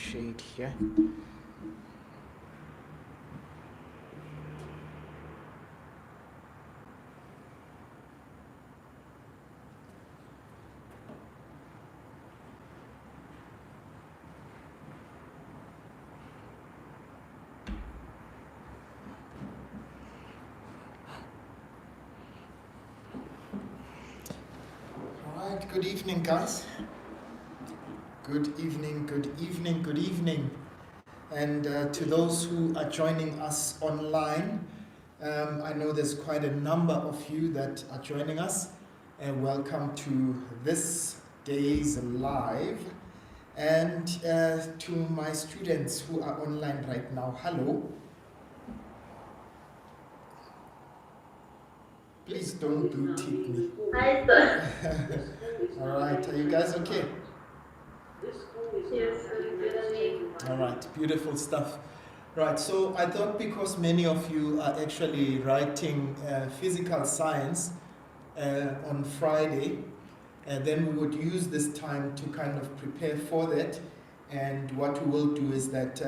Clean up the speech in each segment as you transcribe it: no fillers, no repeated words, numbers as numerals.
shade here. All right, good evening, guys. Good evening, good evening, good evening. And to those who are joining us online, I know there's quite a number of you that are joining us. And welcome to this day's live. And to my students who are online right now, hello. Please don't blue tick me. Hi, sir. All right, are you guys okay? Yes, I'm good. All right, beautiful stuff. Right, so I thought because many of you are actually writing physical science on Friday, then we would use this time to kind of prepare for that. And what we will do is that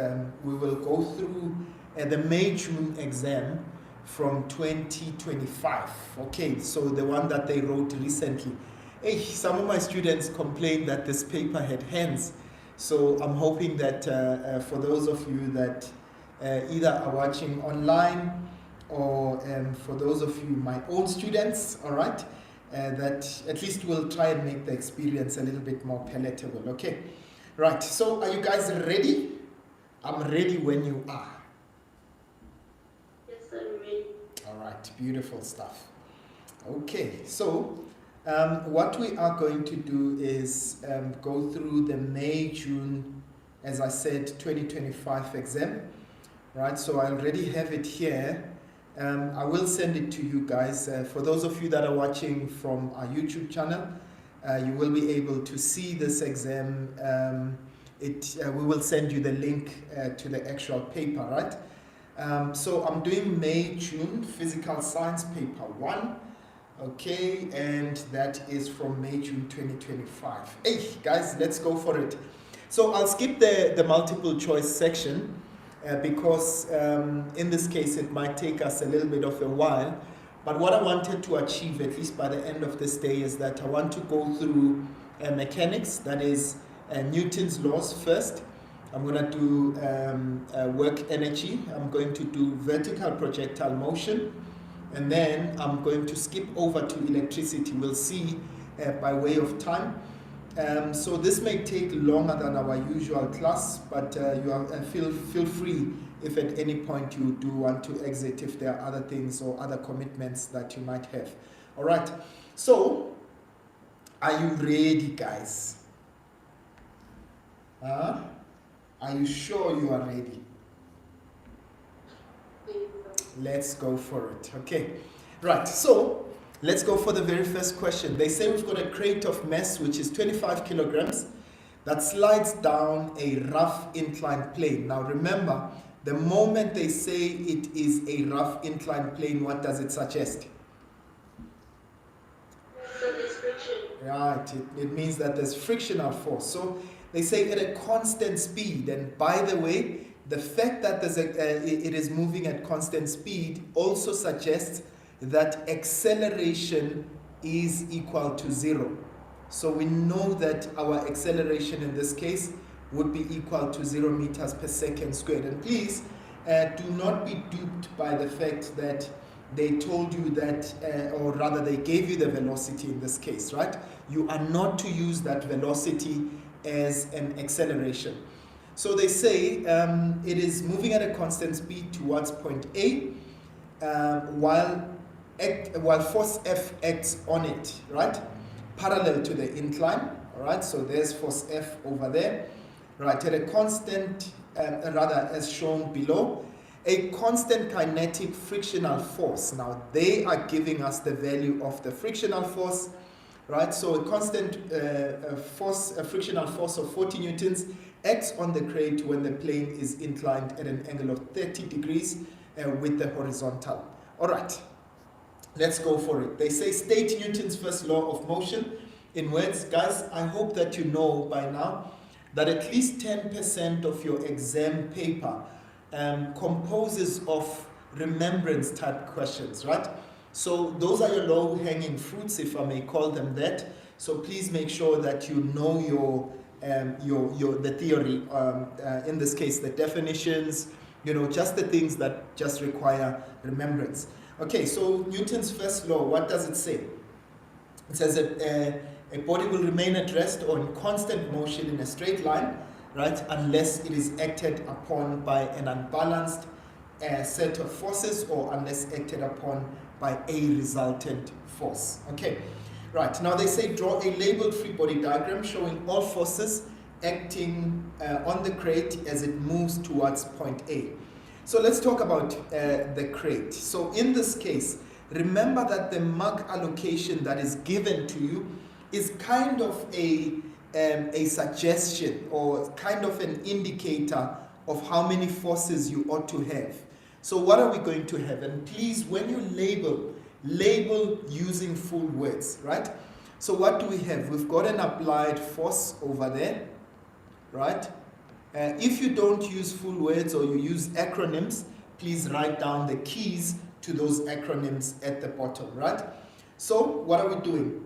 we will go through the May-June exam from 2025. Okay, so the one that they wrote recently. Hey, some of my students complained that this paper had hands. So I'm hoping that for those of you that either are watching online or for those of you, my own students, all right, that at least we'll try and make the experience a little bit more palatable, okay? Right, so are you guys ready? I'm ready when you are. Yes, I'm ready. All right, beautiful stuff. Okay, so what we are going to do is go through the May-June, as I said, 2025 exam. Right, so I already have it here. I will send it to you guys. For those of you that are watching from our YouTube channel, you will be able to see this exam. We will send you the link to the actual paper, right? So I'm doing May-June Physical Science Paper 1. Okay, and that is from May-June 2025. Hey, guys, let's go for it. So I'll skip the multiple choice section because in this case it might take us a little bit of a while. But what I wanted to achieve, at least by the end of this day, is that I want to go through mechanics, that is Newton's laws first. I'm going to do work energy. I'm going to do vertical projectile motion. And then I'm going to skip over to electricity. We'll see by way of time. So this may take longer than our usual class, but feel free if at any point you do want to exit, if there are other things or other commitments that you might have. All right. So, are you ready, guys? Are you sure you are ready? Let's go for it. Okay, right, so let's go for the very first question. They say we've got a crate of mass which is 25 kilograms that slides down a rough inclined plane. Now remember, the moment they say it is a rough inclined plane, what does it suggest? So there's friction. Right, it means that there's frictional force. So they say at a constant speed, and by the way, the fact that it is moving at constant speed also suggests that acceleration is equal to 0. So we know that our acceleration in this case would be equal to 0 meters per second squared. And please do not be duped by the fact that they told you that, or rather they gave you the velocity in this case, right? You are not to use that velocity as an acceleration. So they say it is moving at a constant speed towards point A while force F acts on it, right? Parallel to the incline, all right? So there's force F over there, right? At a constant, rather as shown below, a constant kinetic frictional force. Now they are giving us the value of the frictional force, right? So a constant frictional force of 40 newtons acts on the crate when the plane is inclined at an angle of 30 degrees with the horizontal. All right, let's go for it. They say state Newton's first law of motion in words. Guys, I hope that you know by now that at least 10% of your exam paper composes of remembrance type questions, right? So those are your low-hanging fruits, if I may call them that. So please make sure that you know the theory, in this case, the definitions, just the things that just require remembrance. Okay, so Newton's first law, what does it say? It says that a body will remain at rest or in constant motion in a straight line, right, unless it is acted upon by an unbalanced set of forces or unless acted upon by a resultant force. Okay, right, now they say draw a labeled free body diagram showing all forces acting on the crate as it moves towards point A. So let's talk about the crate. So in this case, remember that the mark allocation that is given to you is kind of a suggestion or kind of an indicator of how many forces you ought to have. So what are we going to have? And please, when you label using full words, right? So what do we have? We've got an applied force over there, right? If you don't use full words or you use acronyms, please write down the keys to those acronyms at the bottom, right? So what are we doing?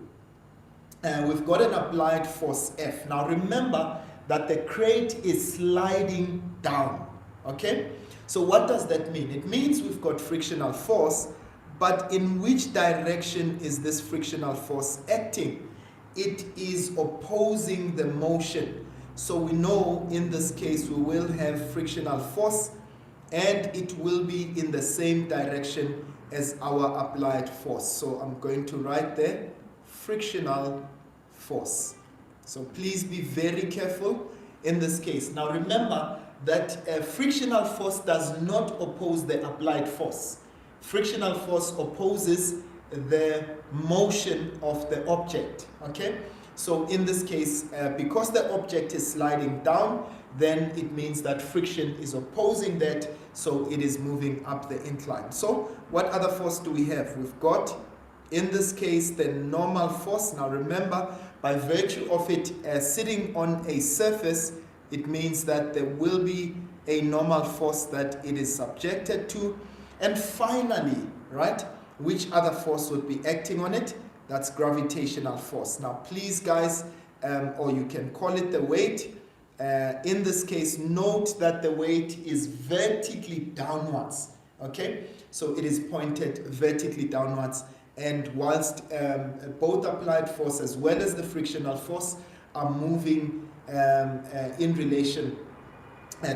We've got an applied force F. Now remember that the crate is sliding down, okay? So what does that mean? It means we've got frictional force, but in which direction is this frictional force acting? It is opposing the motion. So we know in this case we will have frictional force and it will be in the same direction as our applied force. So I'm going to write there frictional force. So please be very careful in this case. Now remember that frictional force does not oppose the applied force. Frictional force opposes the motion of the object, okay? So in this case, because the object is sliding down, then it means that friction is opposing that, so it is moving up the incline. So what other force do we have? We've got, in this case, the normal force. Now remember, by virtue of it sitting on a surface, it means that there will be a normal force that it is subjected to. And finally, right, which other force would be acting on it? That's gravitational force. Now please guys, or you can call it the weight, in this case note that the weight is vertically downwards, okay? So it is pointed vertically downwards, and whilst both applied force as well as the frictional force are moving in relation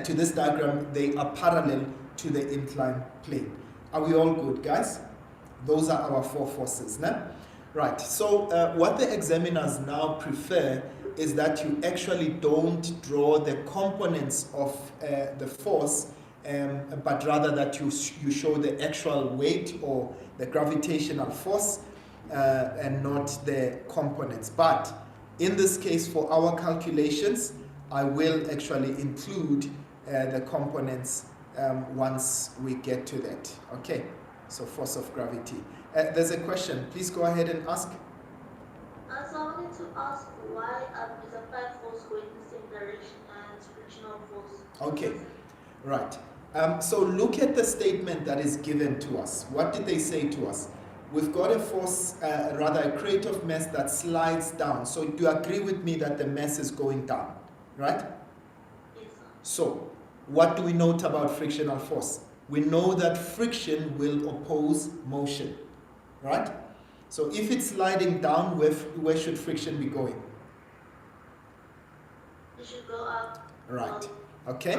to this diagram, they are parallel to the inclined plane. Are we all good, guys? Those are our four forces, no? Right, so what the examiners now prefer is that you actually don't draw the components of the force, but rather that you show the actual weight or the gravitational force and not the components. But in this case, for our calculations, I will actually include the components once we get to that. Okay, so force of gravity. There's a question. Please go ahead and ask. So I wanted to ask why is applied force going in the same direction as frictional force? Okay, right. So look at the statement that is given to us. What did they say to us? We've got a force, rather a crate of mass that slides down. So do you agree with me that the mass is going down, right? Yes, sir. So what do we note about frictional force? We know that friction will oppose motion, right? So if it's sliding down, where should friction be going? It should go up. Right, okay?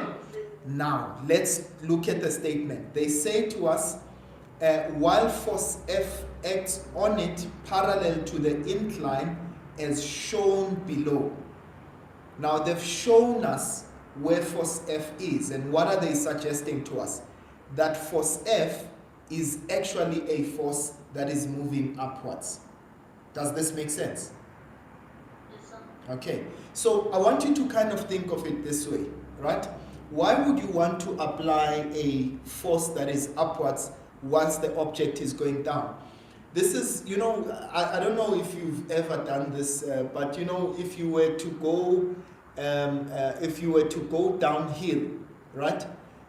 Now, let's look at the statement. They say to us, while force F acts on it parallel to the incline as shown below. Now, they've shown us where force F is, and what are they suggesting to us? That force F is actually a force that is moving upwards. Does this make sense? Yes, sir. Okay, so I want you to kind of think of it this way, right? Why would you want to apply a force that is upwards once the object is going down? This is, you know, I don't know if you've ever done this, but you know, if you were to go if you were to go downhill, right,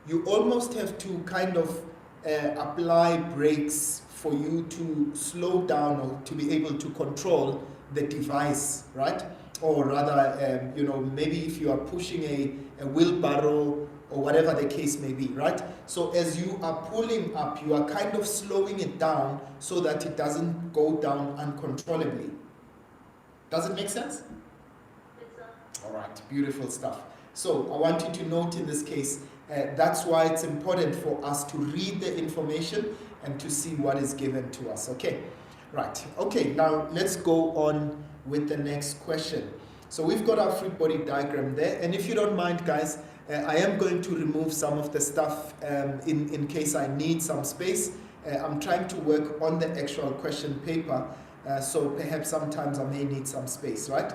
you almost have to kind of apply brakes for you to slow down or to be able to control the device, right? Or rather, maybe if you are pushing a wheelbarrow or whatever the case may be, right? So as you are pulling up, you are kind of slowing it down so that it doesn't go down uncontrollably. Does it make sense? All right, beautiful stuff. So I want you to note in this case, that's why it's important for us to read the information and to see what is given to us, okay? Right, okay, now let's go on with the next question. So we've got our fluid body diagram there, and if you don't mind, guys, I am going to remove some of the stuff in case I need some space. I'm trying to work on the actual question paper, so perhaps sometimes I may need some space, right?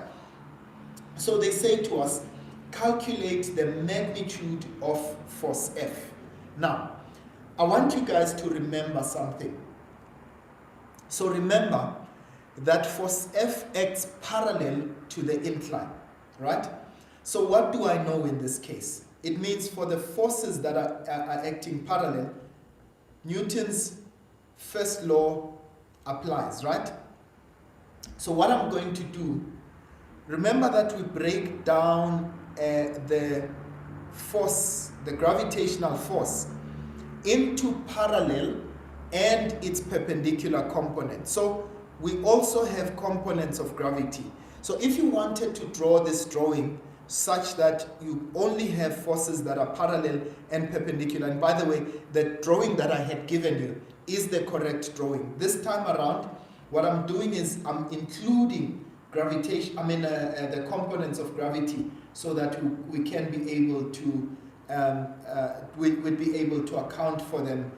So they say to us, calculate the magnitude of force F. Now, I want you guys to remember something. So remember that force F acts parallel to the incline, right? So what do I know in this case? It means for the forces that are acting parallel, Newton's first law applies, right? So what I'm going to do, remember that we break down the force, the gravitational force, into parallel and its perpendicular component. So we also have components of gravity. So if you wanted to draw this drawing such that you only have forces that are parallel and perpendicular, and by the way, the drawing that I had given you is the correct drawing. This time around, what I'm doing is I'm including gravitation, the components of gravity, so that we can be able to we'd be able to account for them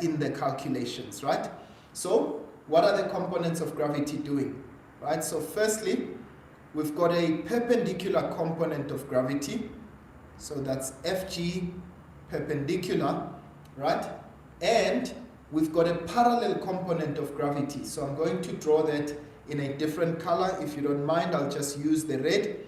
in the calculations, right? So what are the components of gravity doing, right? So firstly, we've got a perpendicular component of gravity, so that's Fg perpendicular, right? And we've got a parallel component of gravity, so I'm going to draw that in a different color. If you don't mind, I'll just use the red.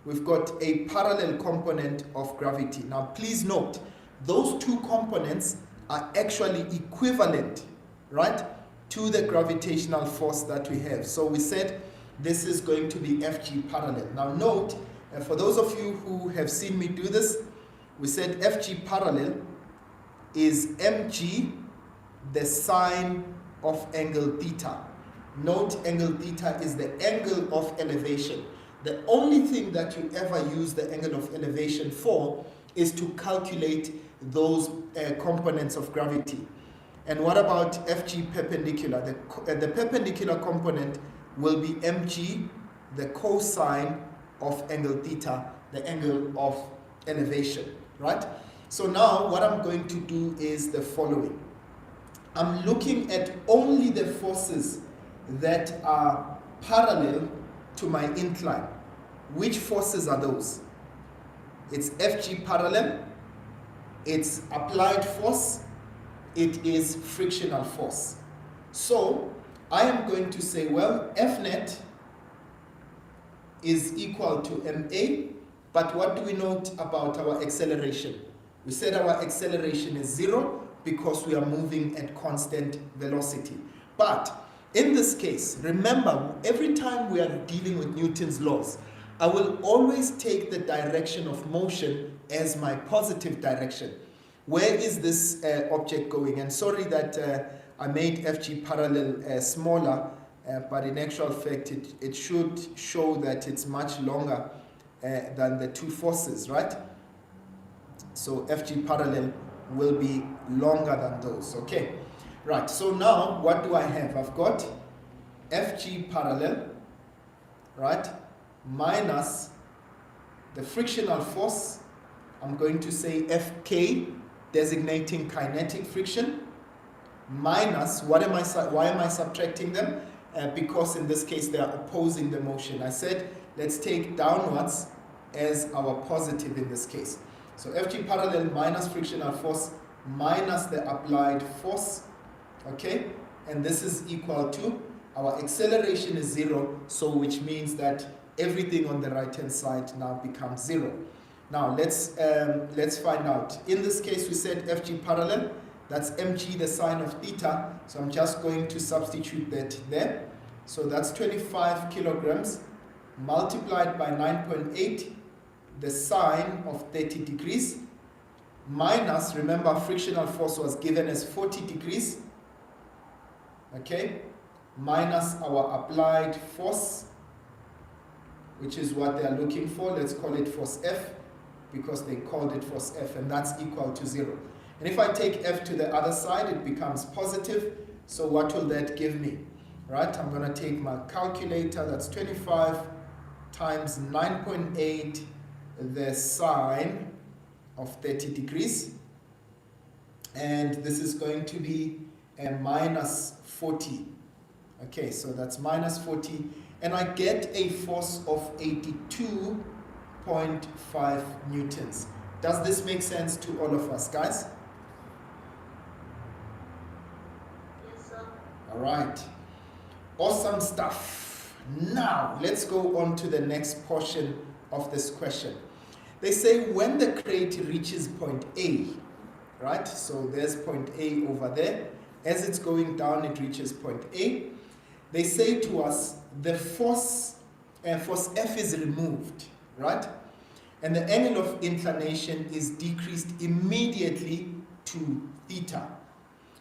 We've got a parallel component of gravity. Now please note, those two components are actually equivalent, right, to the gravitational force that we have. So we said this is going to be Fg parallel. Now note, for those of you who have seen me do this, we said Fg parallel is mg, the sine of angle theta. Note, angle theta is the angle of elevation. The only thing that you ever use the angle of elevation for is to calculate those components of gravity. And what about Fg perpendicular? The perpendicular component will be mg, the cosine of angle theta, the angle of elevation, right? So now what I'm going to do is the following. I'm looking at only the forces that are parallel to my incline. Which forces are those? It's Fg parallel, it's applied force, it is frictional force. So I am going to say, well, F net is equal to ma, but what do we note about our acceleration? We said our acceleration is 0 because we are moving at constant velocity. But in this case, remember, every time we are dealing with Newton's laws, I will always take the direction of motion as my positive direction. Where is this object going? And sorry that I made Fg parallel smaller, but in actual fact it should show that it's much longer than the two forces, right? So Fg parallel will be longer than those, okay? Right, so now what do I have? I've got Fg parallel, right, minus the frictional force. I'm going to say Fk, designating kinetic friction, minus, why am I subtracting them? Because in this case they are opposing the motion. I said let's take downwards as our positive in this case. So Fg parallel minus frictional force minus the applied force, okay? And this is equal to, our acceleration is 0, so which means that everything on the right hand side now becomes 0. Now let's find out. In this case we said FG parallel, that's mg the sine of theta, so I'm just going to substitute that there. So that's 25 kilograms multiplied by 9.8, the sine of 30 degrees, minus, remember frictional force was given as 40 degrees, okay, minus our applied force, which is what they are looking for. Let's call it force F, because they called it force F, and that's equal to 0. And if I take F to the other side, it becomes positive. So what will that give me? Right, I'm going to take my calculator, that's 25 times 9.8, the sine of 30 degrees. And this is going to be a minus 40. Okay, so that's minus 40. And I get a force of 82.5 newtons. Does this make sense to all of us, guys? Yes, sir. All right. Awesome stuff. Now, let's go on to the next portion of this question. They say when the crate reaches point A, right? So there's point A over there. As it's going down, it reaches point A. They say to us the force F is removed, right? And the angle of inclination is decreased immediately to theta,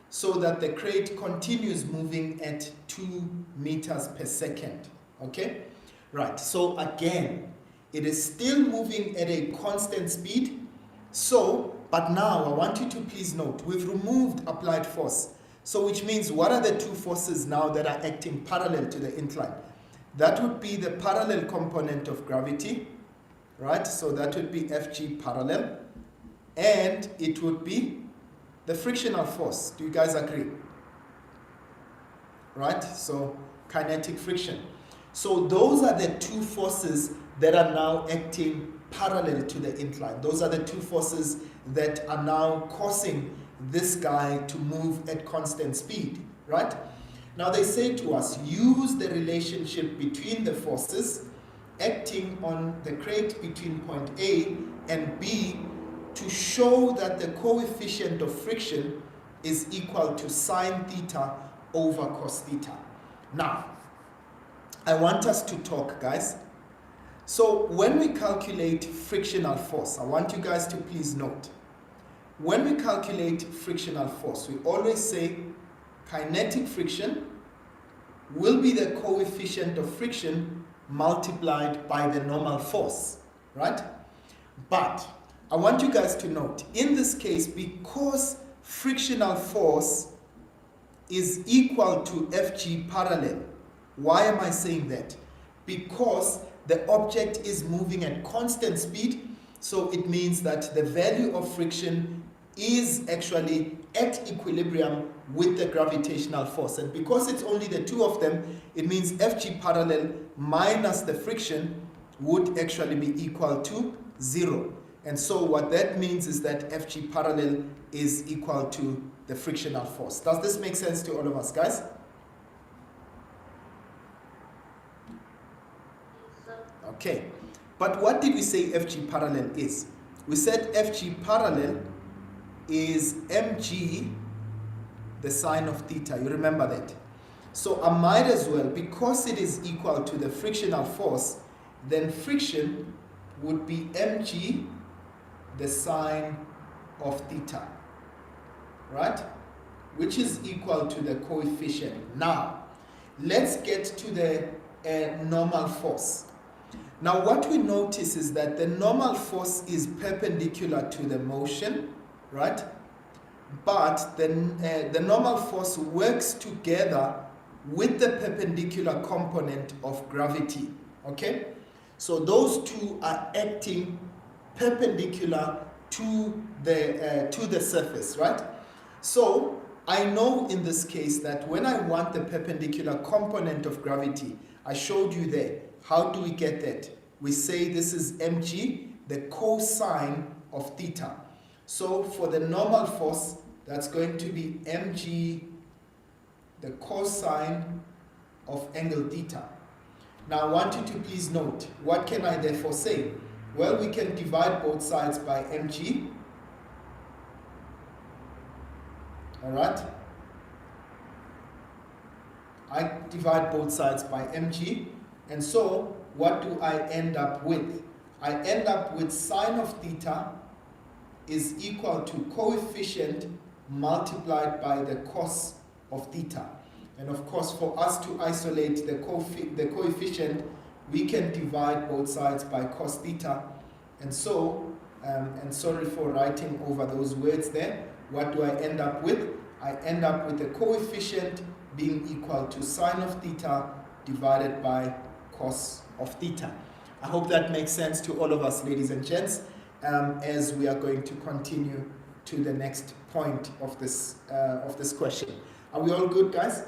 so that the crate continues moving at 2 meters per second. Okay? Right, so again, it is still moving at a constant speed. So, but now I want you to please note, we've removed applied force. So which means, what are the two forces now that are acting parallel to the incline? That would be the parallel component of gravity, right? So that would be Fg parallel, and it would be the frictional force. Do you guys agree? Right? So kinetic friction. So those are the two forces that are now acting parallel to the incline. Those are the two forces that are now causing this guy to move at constant speed, right? Now they say to us, use the relationship between the forces acting on the crate between point A and B to show that the coefficient of friction is equal to sine theta over cos theta. Now, I want us to talk, guys. So when we calculate frictional force, I want you guys to please note, when we calculate frictional force, we always say kinetic friction will be the coefficient of friction multiplied by the normal force, right? But I want you guys to note, in this case, because frictional force is equal to Fg parallel, why am I saying that? Because the object is moving at constant speed, so it means that the value of friction is actually at equilibrium with the gravitational force. And because it's only the two of them, it means Fg parallel minus the friction would actually be equal to 0. And so what that means is that Fg parallel is equal to the frictional force. Does this make sense to all of us, guys? Yes, sir. Okay. But what did we say Fg parallel is? We said Fg parallel is mg the sine of theta. You remember that? So I might as well, because it is equal to the frictional force, then friction would be mg the sine of theta, right? Which is equal to the coefficient. Now, let's get to the normal force. Now, what we notice is that the normal force is perpendicular to the motion, right? But the normal force works together with the perpendicular component of gravity, okay? So those two are acting perpendicular to the surface, right? So I know in this case that when I want the perpendicular component of gravity, I showed you there. How do we get that? We say this is mg, the cosine of theta. So for the normal force, that's going to be mg, the cosine of angle theta. Now I want you to please note, what can I therefore say? Well, we can divide both sides by mg. Alright? I divide both sides by mg, and so what do I end up with? I end up with sine of theta is equal to coefficient multiplied by the cos of theta. And of course, for us to isolate the coefficient, we can divide both sides by cos theta. And so, and sorry for writing over those words there, what do I end up with? I end up with the coefficient being equal to sine of theta divided by cos of theta. I hope that makes sense to all of us, ladies and gents, as we are going to continue to the next point of this question. Are we all good, guys?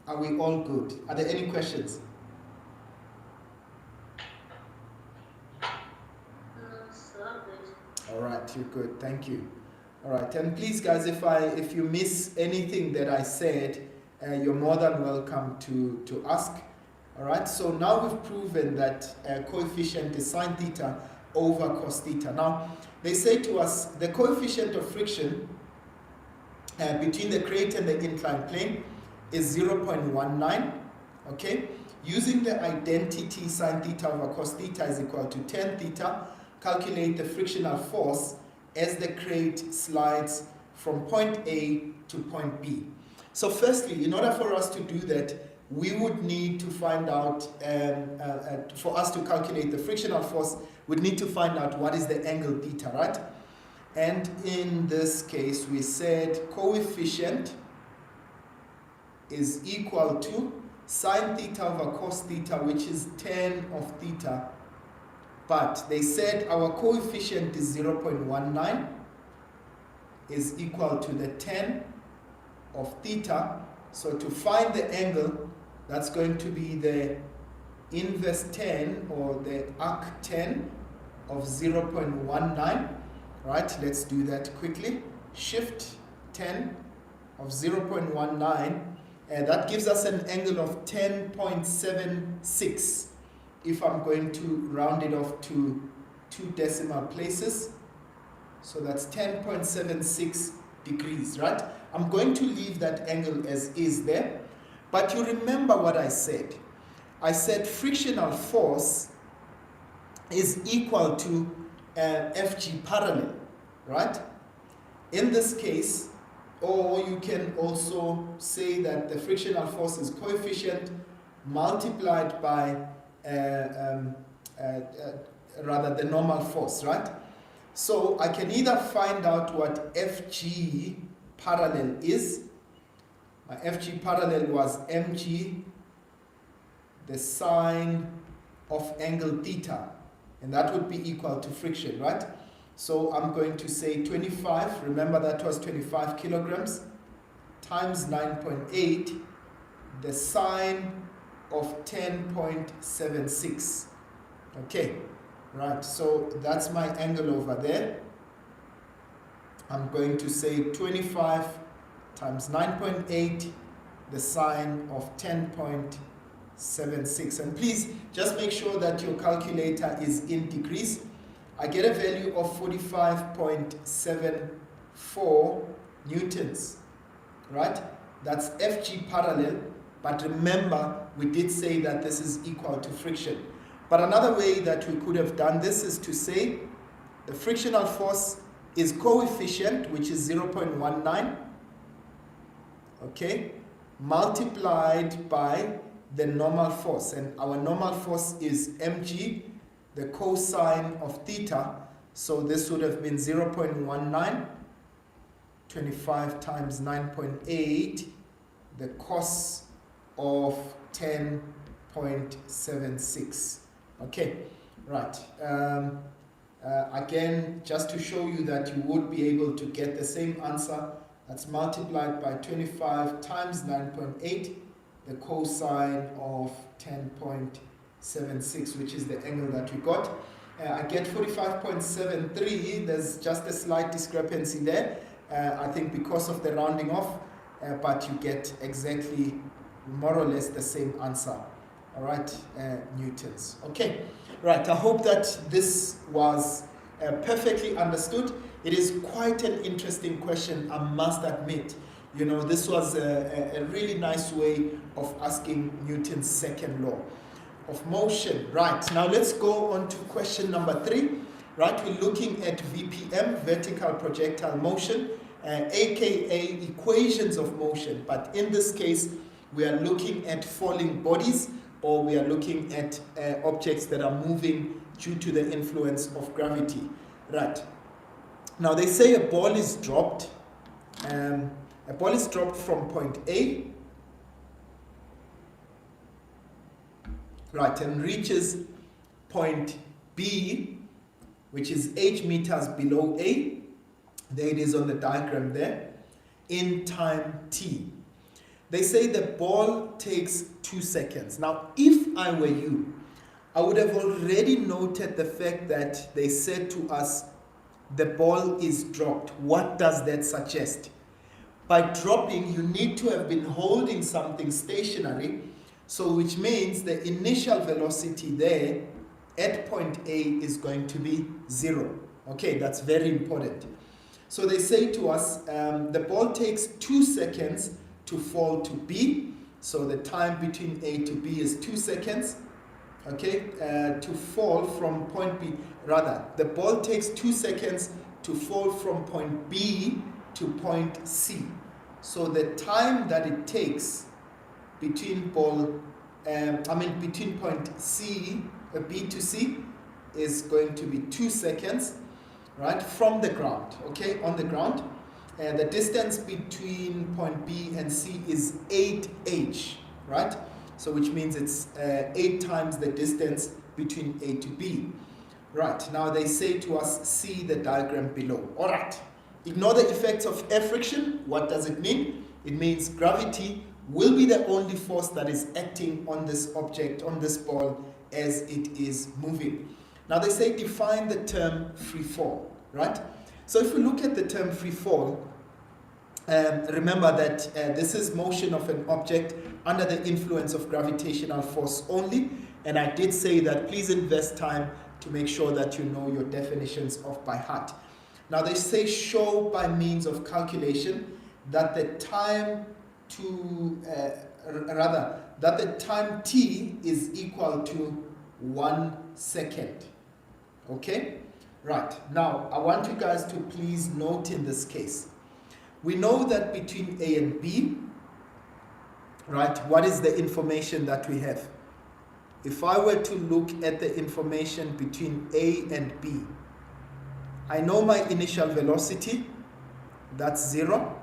Are we all good? Are there any questions? All right, you're good. Thank you. All right, and please, guys, if you miss anything that I said, you're more than welcome to ask. All right. So now we've proven that coefficient is sine theta over cos theta. Now they say to us the coefficient of friction between the crate and the inclined plane is 0.19. Okay. Using the identity sine theta over cos theta is equal to tan theta, calculate the frictional force as the crate slides from point A to point B. So firstly, in order for us to do that, we would need to find out, for us to calculate the frictional force, we'd need to find out what is the angle theta, right? And in this case, we said coefficient is equal to sine theta over cos theta, which is tan of theta. But they said our coefficient is 0.19 is equal to the tan of theta. So to find the angle, that's going to be the inverse tan or the arc tan of 0.19. Right, let's do that quickly. Shift tan of 0.19, and that gives us an angle of 10.76 if I'm going to round it off to 2 decimal places. So that's 10.76 degrees, right? I'm going to leave that angle as is there. But you remember what I said. I said frictional force is equal to Fg parallel, right? In this case, or you can also say that the frictional force is coefficient multiplied by rather the normal force, right? So I can either find out what Fg parallel is. My Fg parallel was mg, the sine of angle theta, and that would be equal to friction, right? So I'm going to say 25, remember that was 25 kilograms, times 9.8, the sine of 10.76. Okay, right, so that's my angle over there. I'm going to say 25 times 9.8, the sine of 10.76. And please just make sure that your calculator is in degrees. I get a value of 45.74 newtons, right? That's Fg parallel, but remember we did say that this is equal to friction. But another way that we could have done this is to say the frictional force is coefficient, which is 0.19, okay, multiplied by the normal force, and our normal force is mg, the cosine of theta. So this would have been 0.19, 25 times 9.8, the cos of 10.76. Okay, right. Again, just to show you that you would be able to get the same answer, that's multiplied by 25 times 9.8, the cosine of 10.76, which is the angle that we got. I get 45.73. There's just a slight discrepancy there. I think because of the rounding off. but you get exactly more or less the same answer. All right, newtons. Okay, right. I hope that this was perfectly understood. It is quite an interesting question, I must admit. You know, this was a really nice way of asking Newton's second law of motion. Right, now let's go on to question number 3. Right, we're looking at VPM, vertical projectile motion, aka equations of motion. But in this case, we are looking at falling bodies, or we are looking at objects that are moving due to the influence of gravity. Right. Now they say a ball is dropped. A ball is dropped from point A, right, and reaches point B, which is 8 meters below A. There it is on the diagram there, in time t. They say the ball takes 2 seconds. Now, if I were you, I would have already noted the fact that they said to us, the ball is dropped. What does that suggest? By dropping, you need to have been holding something stationary, so which means the initial velocity there at point A is going to be 0. Okay, that's very important. So they say to us, the ball takes 2 seconds to fall to B. So the time between A to B is 2 seconds. Okay, to fall from point B. Rather, the ball takes 2 seconds to fall from point B to point C. So the time that it takes between between point C, B to C, is going to be 2 seconds, right, from the ground, okay, on the ground. The distance between point B and C is 8h, right? So which means it's 8 times the distance between A to B. Right, now they say to us, see the diagram below. All right, ignore the effects of air friction. What does it mean? It means gravity will be the only force that is acting on this object, on this ball, as it is moving. Now they say define the term free fall, right? So if we look at the term free fall, remember that this is motion of an object under the influence of gravitational force only. And I did say that please invest time to make sure that you know your definitions off by heart. Now they say show by means of calculation that the time that the time t is equal to 1 second. Okay? Right. Now I want you guys to please note in this case, we know that between A and B, right, what is the information that we have? If I were to look at the information between A and B, I know my initial velocity, that's 0,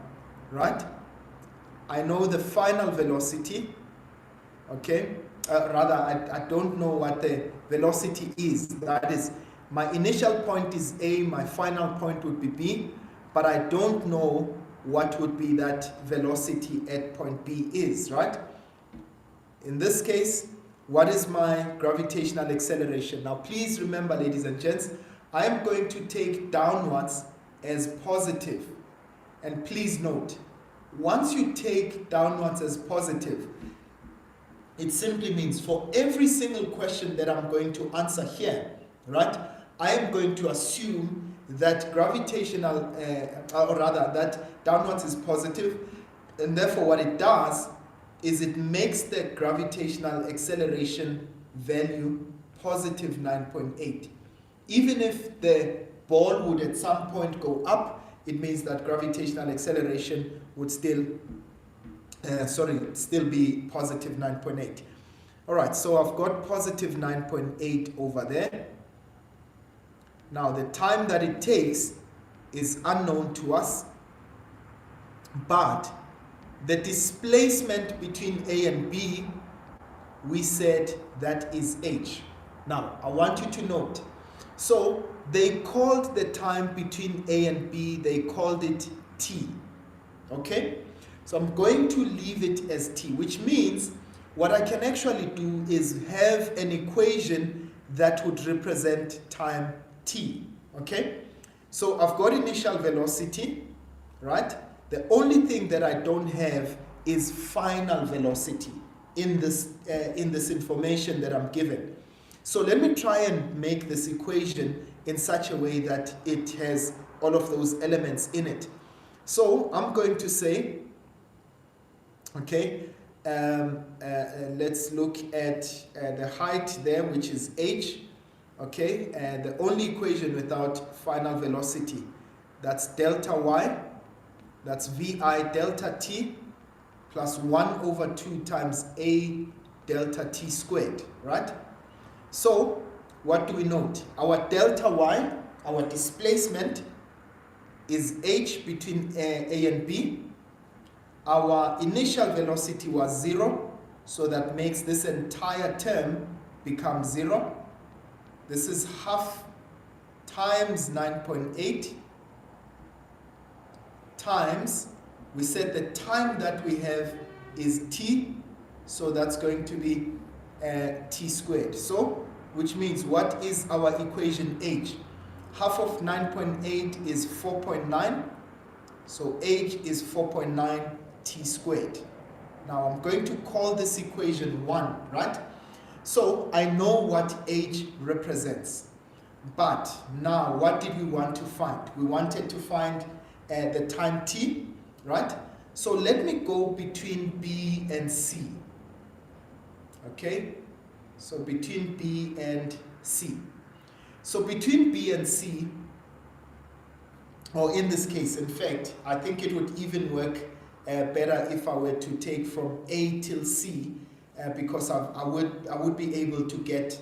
right? I know the final velocity, okay? I don't know what the velocity is. That is, my initial point is A, my final point would be B, but I don't know what would be that velocity at point B is, right? In this case, what is my gravitational acceleration? Now, please remember, ladies and gents, I am going to take downwards as positive. And please note, once you take downwards as positive, it simply means for every single question that I'm going to answer here, right, I am going to assume that that downwards is positive, and therefore what it does is it makes the gravitational acceleration value positive 9.8. Be if the ball would at some point go up, it means that gravitational acceleration would still be positive 9.8. All right, so I've got positive 9.8 over there. Now the time that it takes is unknown to us, but the displacement between A and B, we said that is h. Now, I want you to note, so they called the time between A and B, they called it t, okay? So I'm going to leave it as t, which means what I can actually do is have an equation that would represent time t, okay? So I've got initial velocity, right? The only thing that I don't have is final velocity in this information that I'm given. So let me try and make this equation in such a way that it has all of those elements in it. So I'm going to say, okay, let's look at the height there, which is h. Okay, and the only equation without final velocity, that's delta y, that's vi delta t plus 1 over 2 times a delta t squared, right? So what do we note? Our delta y, our displacement, is h between a and b. Our initial velocity was 0, so that makes this entire term become 0. This is half times 9.8 times, we said the time that we have is t, so that's going to be t squared. So, which means what is our equation h? Half of 9.8 is 4.9, so h is 4.9 t squared. Now I'm going to call this equation 1, right? So I know what h represents. But now what did we want to find? We wanted to find the time t, right? So let me go between b and c. Okay? So between b and c. So between b and c, or in this case, in fact, I think it would even work better if I were to take from a till c, because I would be able to get,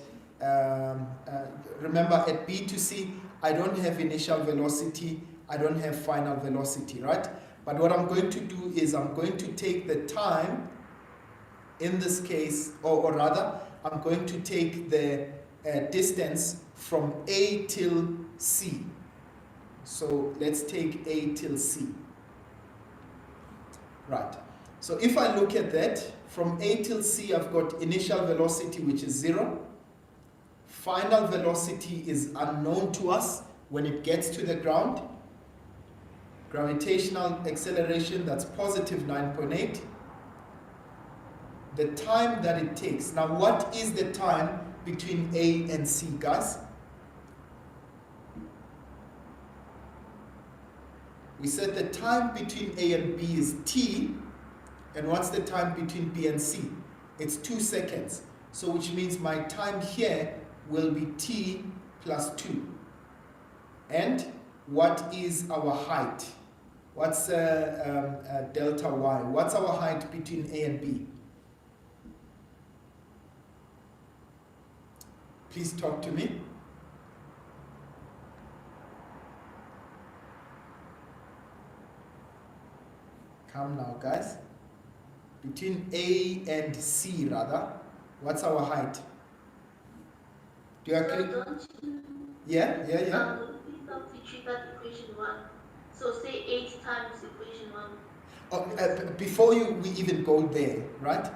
remember at b to c, I don't have initial velocity, I don't have final velocity, right? But what I'm going to do is I'm going to take the time, in this case, or rather, I'm going to take the distance from a till c. So let's take a till c. Right. So if I look at that, from a till c, I've got initial velocity, which is 0. Final velocity is unknown to us when it gets to the ground. Gravitational acceleration, that's positive 9.8. The time that it takes. Now, what is the time between A and C, guys? We said the time between A and B is t, and what's the time between B and C? It's 2 seconds. So which means my time here will be t plus 2. And what is our height? What's delta y? What's our height between A and B? Please talk to me. Come now, guys. Between A and C, rather, what's our height? Do you agree? Yeah. Please don't treat that equation 1. So say 8 times equation 1. Oh, before we even go there, right?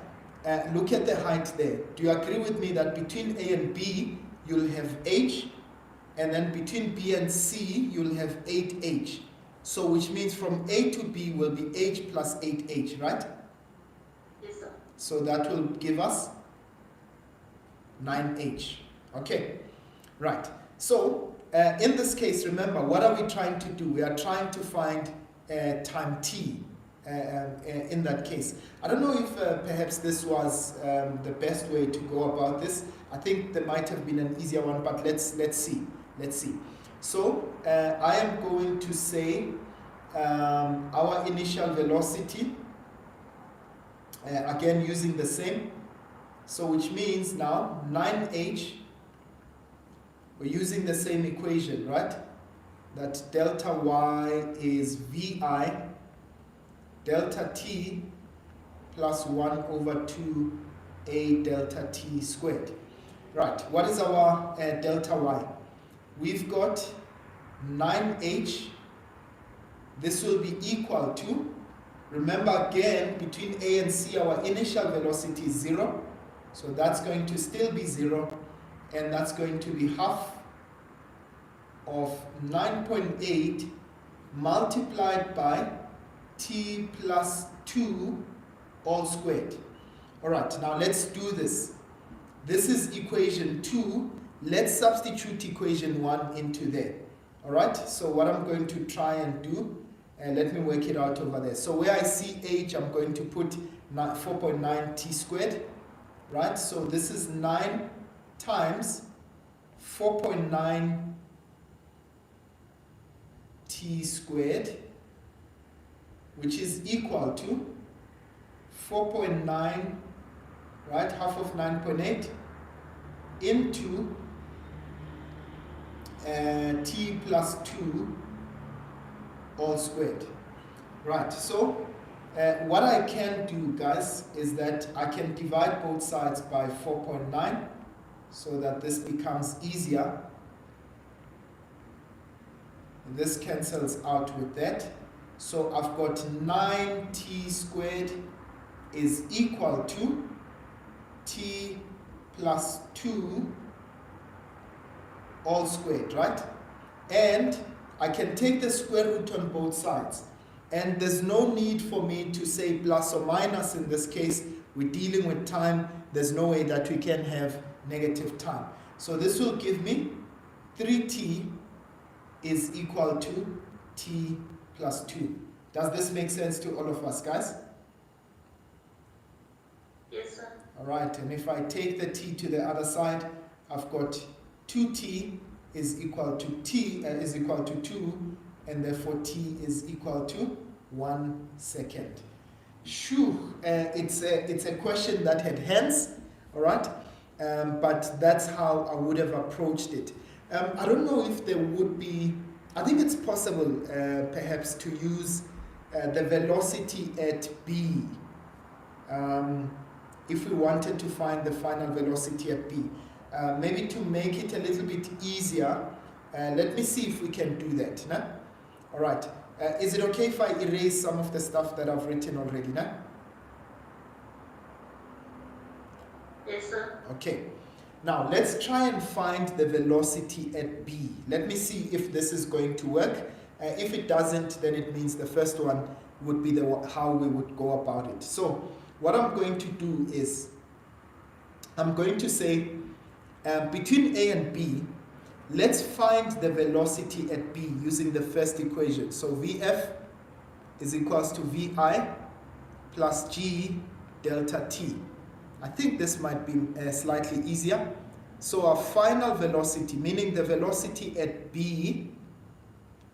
Look at the height there. Do you agree with me that between A and B, you'll have h, and then between B and C, you'll have 8h. So which means from A to B will be h plus 8h, right? Yes, sir. So that will give us 9h. Okay, right. So in this case, remember, what are we trying to do? We are trying to find time t in that case. I don't know if perhaps this was the best way to go about this. I think there might have been an easier one, but let's see. So I am going to say our initial velocity, again using the same. So which means now 9h, we're using the same equation, right? That delta y is vi delta t plus 1 over 2 a delta t squared. Right, what is our delta y? We've got 9h. This will be equal to, remember again, between A and C, our initial velocity is 0. So that's going to still be 0. And that's going to be half of 9.8 multiplied by t plus 2 all squared. All right, now let's do this. This is equation 2. Let's substitute equation 1 into there. All right, so what I'm going to try and do, let me work it out over there. So where I see h, I'm going to put 4.9 t squared, right? So this is 9 times 4.9 t squared, which is equal to 4.9, right, half of 9.8 into t plus 2 all squared. Right, so what I can do, guys, is that I can divide both sides by 4.9 so that this becomes easier. This cancels out with that. So I've got 9t squared is equal to t plus 2 all squared, right? And I can take the square root on both sides. And there's no need for me to say plus or minus in this case. We're dealing with time. There's no way that we can have negative time. So this will give me 3t is equal to t plus 2. Does this make sense to all of us, guys? Yes, sir. All right, and if I take the t to the other side, I've got 2t is equal to 2, and therefore t is equal to 1 second. Shoo, it's a question that had hands, all right, but that's how I would have approached it. I don't know if there would be, I think it's possible perhaps to use the velocity at b if we wanted to find the final velocity at b. Maybe to make it a little bit easier, let me see if we can do that. Nah? All right. Is it okay if I erase some of the stuff that I've written already? Nah? Yes, sir. Okay. Now, let's try and find the velocity at b. Let me see if this is going to work. If it doesn't, then it means the first one would be how we would go about it. So, what I'm going to do is, I'm going to say, between a and b, let's find the velocity at b using the first equation. So, Vf is equals to Vi plus g delta t. I think this might be slightly easier. So our final velocity, meaning the velocity at b,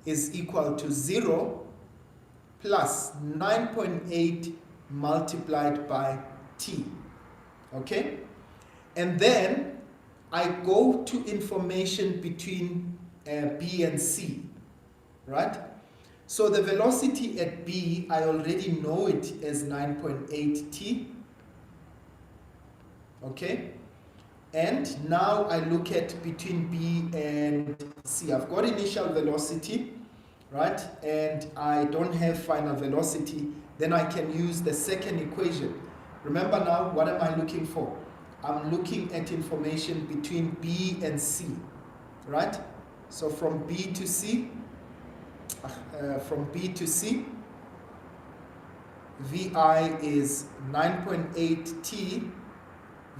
is equal to 0 plus 9.8 multiplied by t. Okay? And then I go to information between b and c. Right? So the velocity at b, I already know it as 9.8 t. Okay, and now I look at between b and c. I've got initial velocity, right, and I don't have final velocity. Then I can use the second equation. Remember now, what am I looking for? I'm looking at information between b and c, right? So from b to c, Vi is 9.8 t.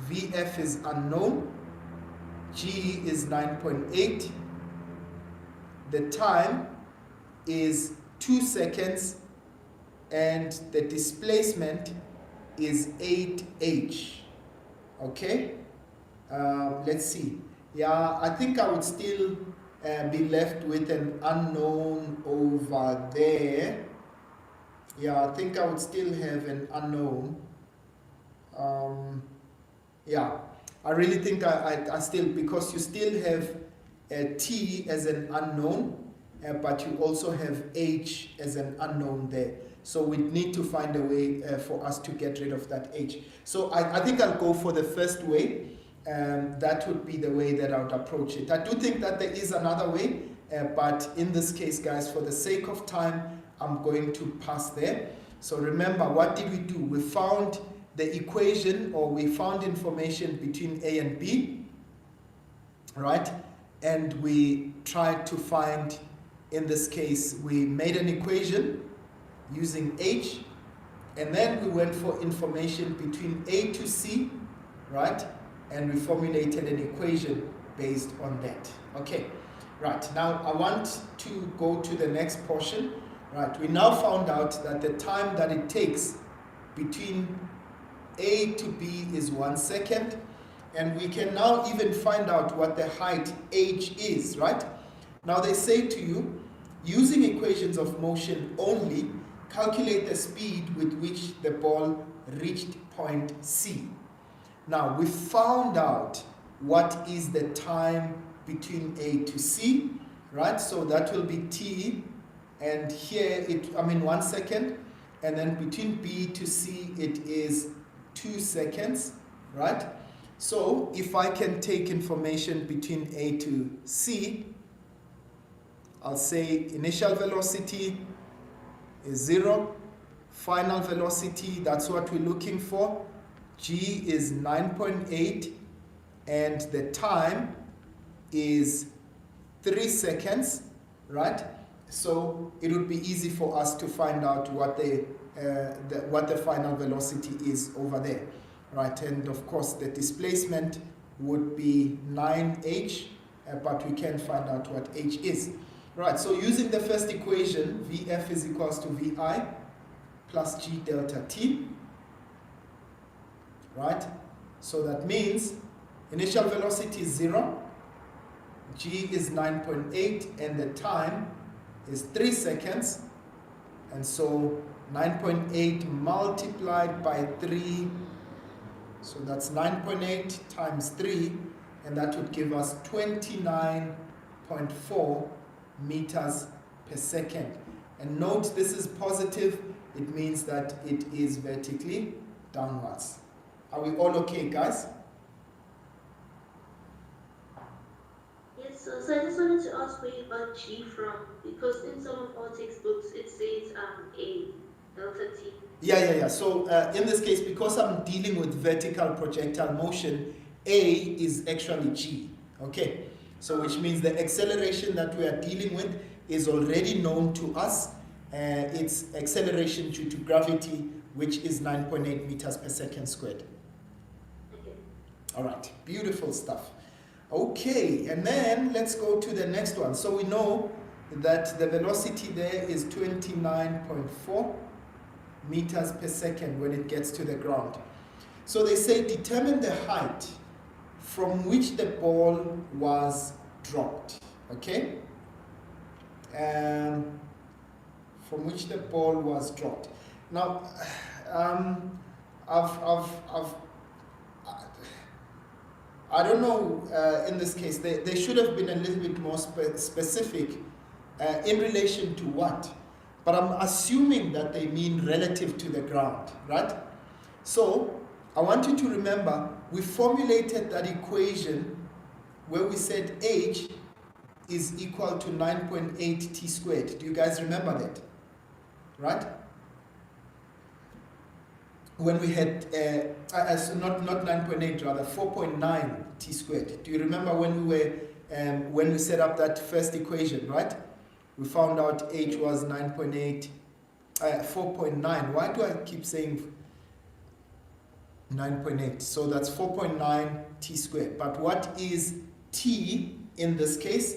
Vf is unknown, G is 9.8, the time is 2 seconds, and the displacement is 8h. Okay, let's see. Yeah, I think I would still be left with an unknown over there. Yeah, I think I would still have an unknown. Yeah, I really think I still, because you still have t as an unknown, but you also have h as an unknown there. So we need to find a way for us to get rid of that h. So I think I'll go for the first way. That would be the way that I would approach it. I do think that there is another way, but in this case, guys, for the sake of time, I'm going to pass there. So remember, what did we do? We found the equation, or we found information between a and b, right? And we tried to find, in this case, we made an equation using h, and then we went for information between A to C, right? And we formulated an equation based on that. Okay, right, now I want to go to the next portion. Right, we now found out that the time that it takes between A to B is 1 second, and we can now even find out what the height h is, right? Now they say to you, using equations of motion only, calculate the speed with which the ball reached point C. Now we found out what is the time between A to C, right? So that will be t, and here 1 second, and then between B to C it is 2 seconds, right? So if I can take information between A to C, I'll say initial velocity is 0, final velocity, that's what we're looking for, g is 9.8, and the time is 3 seconds, right? So it would be easy for us to find out what the final velocity is over there, right? And of course the displacement would be 9h, but we can't find out what h is. Right, so using the first equation, Vf is equals to Vi plus G delta T, right? So that means initial velocity is 0, G is 9.8, and the time is 3 seconds, and so 9.8 multiplied by 3, so that's 9.8 times 3, and that would give us 29.4 meters per second. And note, this is positive, it means that it is vertically downwards. Are we all okay, guys? Yes, so I just wanted to ask where you got G from, because in some of our textbooks it says A, delta T. Yeah. So in this case, because I'm dealing with vertical projectile motion, A is actually G, okay? So which means the acceleration that we are dealing with is already known to us. It's acceleration due to gravity, which is 9.8 meters per second squared. Okay. All right, beautiful stuff. Okay, and then let's go to the next one. So we know that the velocity there is 29.4 meters per second when it gets to the ground. So they say determine the height from which the ball was dropped, okay? From which the ball was dropped. Now, I don't know, in this case, they should have been a little bit more specific in relation to what, but I'm assuming that they mean relative to the ground, right? So, I want you to remember, we formulated that equation where we said h is equal to 9.8 t squared. Do you guys remember that? Right? When we had, not 9.8, rather 4.9 t squared. Do you remember when we set up that first equation, right? We found out h was 9.8, 4.9. Why do I keep saying 9.8? So that's 4.9 t squared. But what is t in this case?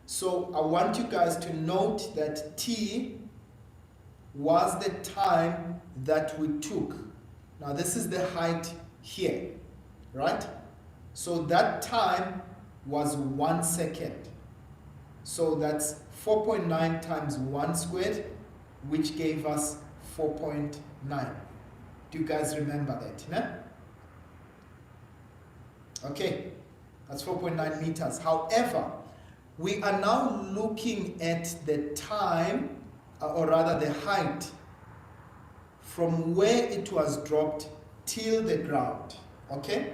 So I want you guys to note that t was the time that we took. Now this is the height here, right? So that time was 1 second. So that's 4.9 times 1 squared, which gave us 4.9. Do you guys remember that? Yeah? Okay, that's 4.9 meters. However, we are now looking at the time, or rather the height, from where it was dropped till the ground. Okay?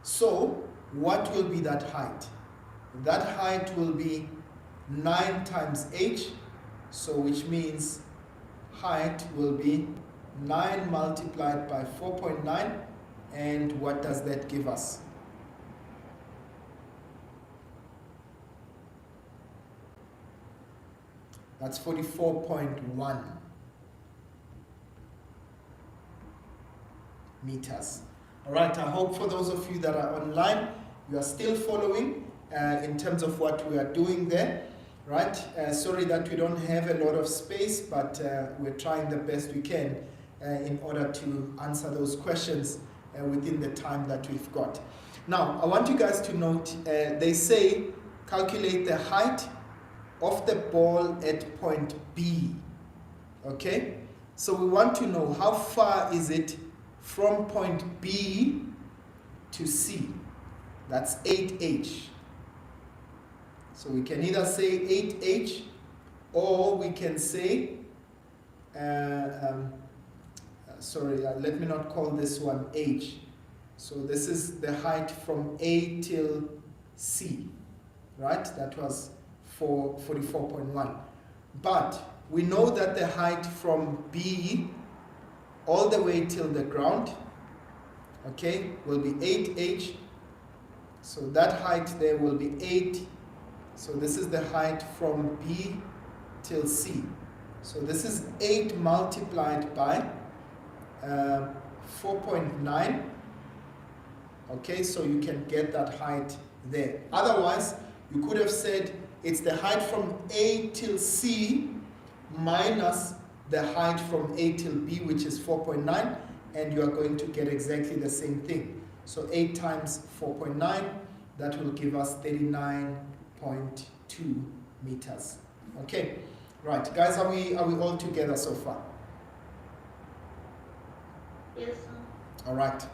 So, what will be that height? That height will be 9 times h, so which means height will be 9 multiplied by 4.9, and what does that give us? That's 44.1 meters. All right, I hope for those of you that are online, you are still following in terms of what we are doing there, right? Sorry that we don't have a lot of space, but we're trying the best we can in order to answer those questions within the time that we've got. Now, I want you guys to note, they say calculate the height of the ball at point B, okay? So we want to know how far is it from point B to C. That's 8H. So we can either say 8H or we can say, let me not call this one H. So this is the height from A till C, right? That was for 44.1. But we know that the height from B all the way till the ground, okay, will be 8H. So that height there will be 8. So this is the height from B till C. So this is 8 multiplied by 4.9. Okay, so you can get that height there. Otherwise, you could have said it's the height from A till C minus the height from A till B, which is 4.9, and you are going to get exactly the same thing. So 8 times 4.9, that will give us 39.2 meters. Okay, right, guys, are we all together so far? Yes, sir. All right.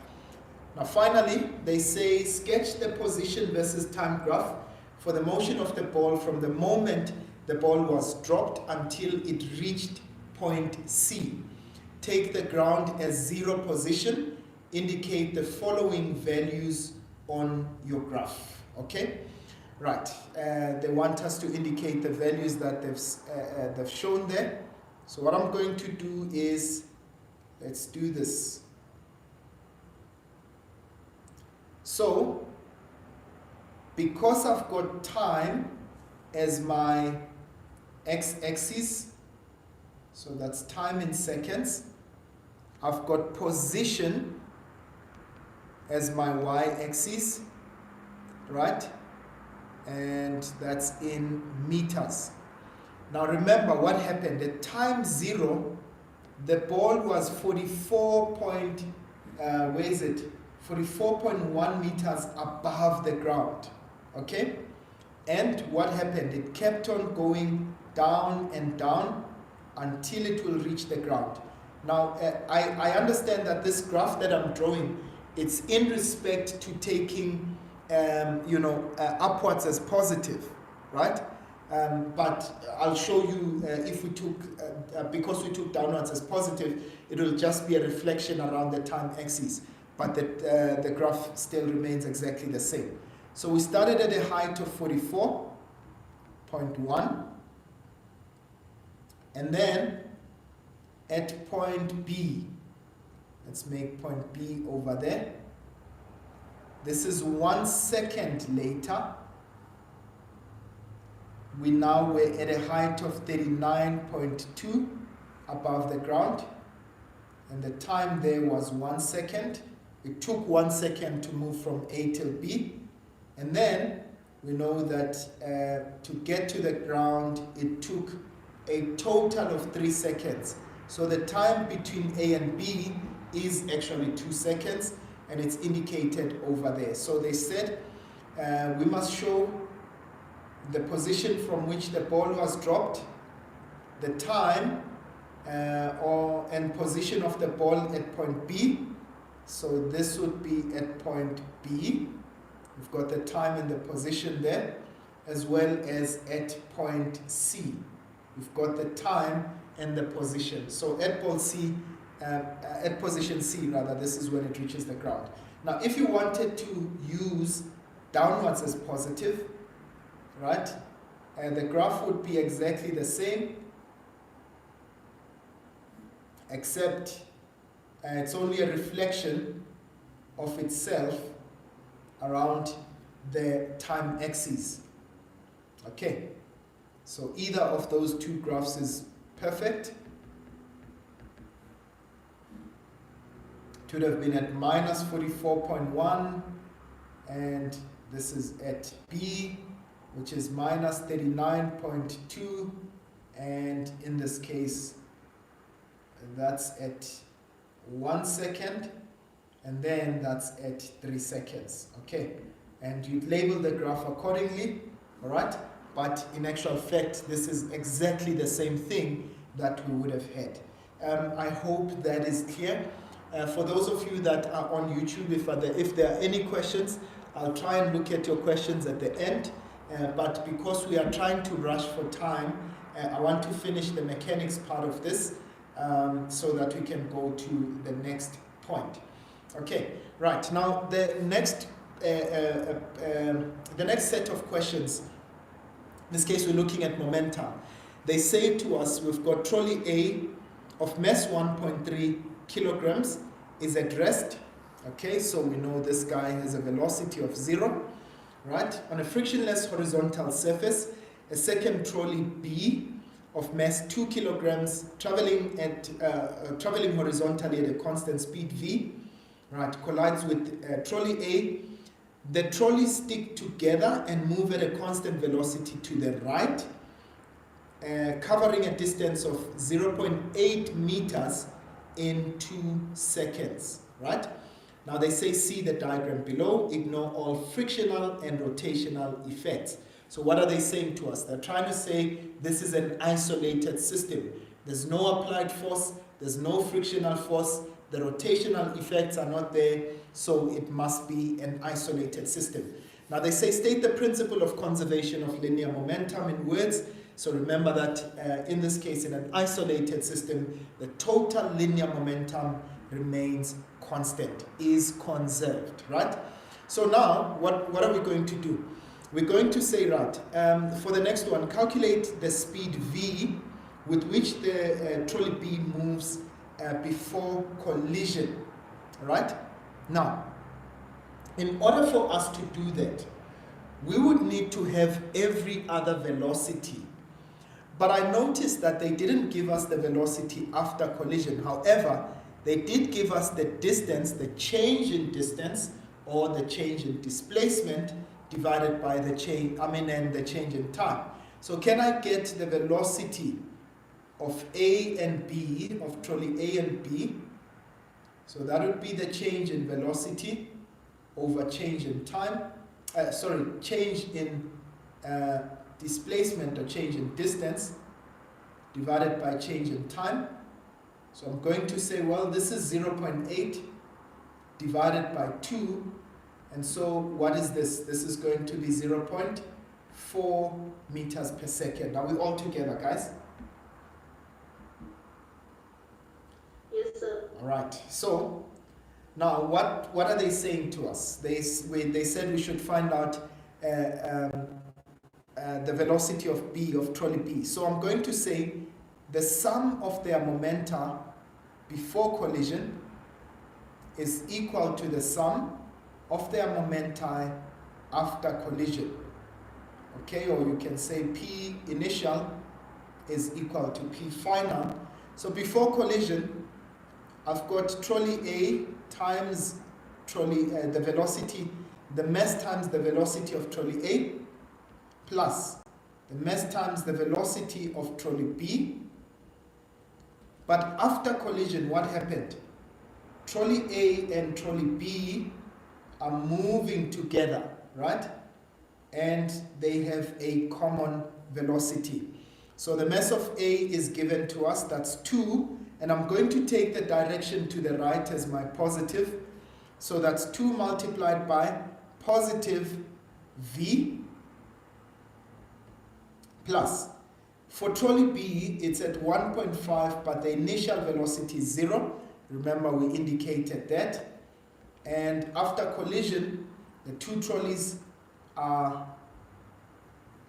Now finally, they say sketch the position versus time graph for the motion of the ball from the moment the ball was dropped until it reached point C. Take the ground as 0 position. Indicate the following values on your graph. Okay? Right. They want us to indicate the values that they've shown there. So what I'm going to do is, let's do this. So, because I've got time as my x-axis, so that's time in seconds, I've got position as my y-axis, right? And that's in meters. Now remember what happened. At time 0, the ball was 44.1 meters above the ground, okay? And what happened? It kept on going down and down until it will reach the ground. Now, I understand that this graph that I'm drawing, it's in respect to taking, upwards as positive, right? But I'll show you if we took, because we took downwards as positive, it will just be a reflection around the time axis. But the graph still remains exactly the same. So we started at a height of 44.1, and then at point B, let's make point B over there. This is 1 second later. We now were at a height of 39.2 above the ground, and the time there was 1 second. It took 1 second to move from A till B, and then we know that to get to the ground, it took a total of 3 seconds. So the time between A and B is actually 2 seconds, and it's indicated over there. So they said we must show the position from which the ball was dropped, the time and position of the ball at point B. So this would be at point B. We've got the time and the position there, as well as at point C. We've got the time and the position. So at position C, this is when it reaches the ground. Now, if you wanted to use downwards as positive, right, the graph would be exactly the same, except it's only a reflection of itself around the time axis. Okay, So either of those two graphs is perfect. It would have been at minus 44.1, and this is at B, which is minus 39.2, and in this case, that's at 1 second, and then that's at 3 seconds. Okay, and you label the graph accordingly, all right? But in actual fact, this is exactly the same thing that we would have had. I hope that is clear. For those of you that are on YouTube, if there are any questions, I'll try and look at your questions at the end. But because we are trying to rush for time, I want to finish the mechanics part of this so that we can go to the next point. Okay, right. Now the next set of questions, in this case we're looking at momentum. They say to us we've got trolley A of mass 1.3 kilograms is at rest. Okay, so we know this guy has a velocity of 0, right? On a frictionless horizontal surface, a second trolley B of mass 2 kilograms traveling horizontally at a constant speed v, right, collides with trolley A. The trolleys stick together and move at a constant velocity to the right, covering a distance of 0.8 meters in 2 seconds, right? Now they say see the diagram below, ignore all frictional and rotational effects. So what are they saying to us? They're trying to say this is an isolated system. There's no applied force, there's no frictional force, the rotational effects are not there, so it must be an isolated system. Now they say state the principle of conservation of linear momentum in words. So remember that in this case, in an isolated system, the total linear momentum remains constant, is conserved, right? So now, what are we going to do? We're going to say, right, for the next one, calculate the speed v with which the trolley B moves before collision, right? Now, in order for us to do that, we would need to have every other velocity. But I noticed that they didn't give us the velocity after collision. However, they did give us the distance, the change in distance, or the change in displacement divided by the change, and the change in time. So can I get the velocity of A and B, of trolley A and B? So that would be the change in velocity over change in time, change in displacement or change in distance divided by change in time. So I'm going to say, well, this is 0.8 divided by 2, and so what is this? This is going to be 0.4 meters per second. Are we all together, guys? Yes, sir. All right. So now what are they saying to us? They said we should find out the velocity of B, of trolley B. So I'm going to say the sum of their momenta before collision is equal to the sum of their momenta after collision. Okay, or you can say P initial is equal to P final. So before collision, I've got trolley A times trolley, the velocity, the mass times the velocity of trolley A, plus the mass times the velocity of trolley B. But after collision, what happened? Trolley A and trolley B are moving together, right? And they have a common velocity. So the mass of A is given to us, that's 2, and I'm going to take the direction to the right as my positive. So that's 2 multiplied by positive V plus. For trolley B, it's at 1.5, but the initial velocity is 0. Remember, we indicated that. And after collision, the two trolleys are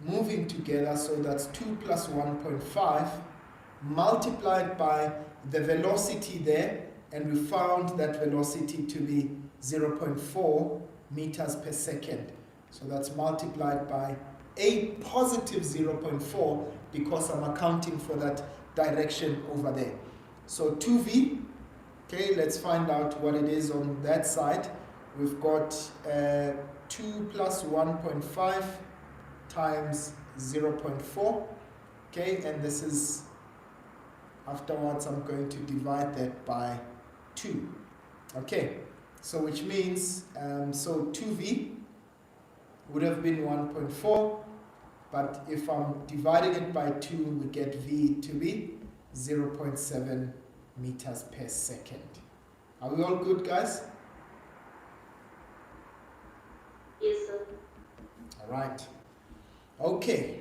moving together, so that's 2 plus 1.5 multiplied by the velocity there, and we found that velocity to be 0.4 meters per second. So that's multiplied by a positive 0.4 because I'm accounting for that direction over there. So 2v, okay, let's find out what it is on that side. We've got 2 plus 1.5 times 0.4, okay, and this is, afterwards I'm going to divide that by 2, okay, so which means, so 2v would have been 1.4, but if I'm dividing it by 2, we get v to be 0.7 meters per second. Are we all good, guys? Yes, sir. All right. Okay.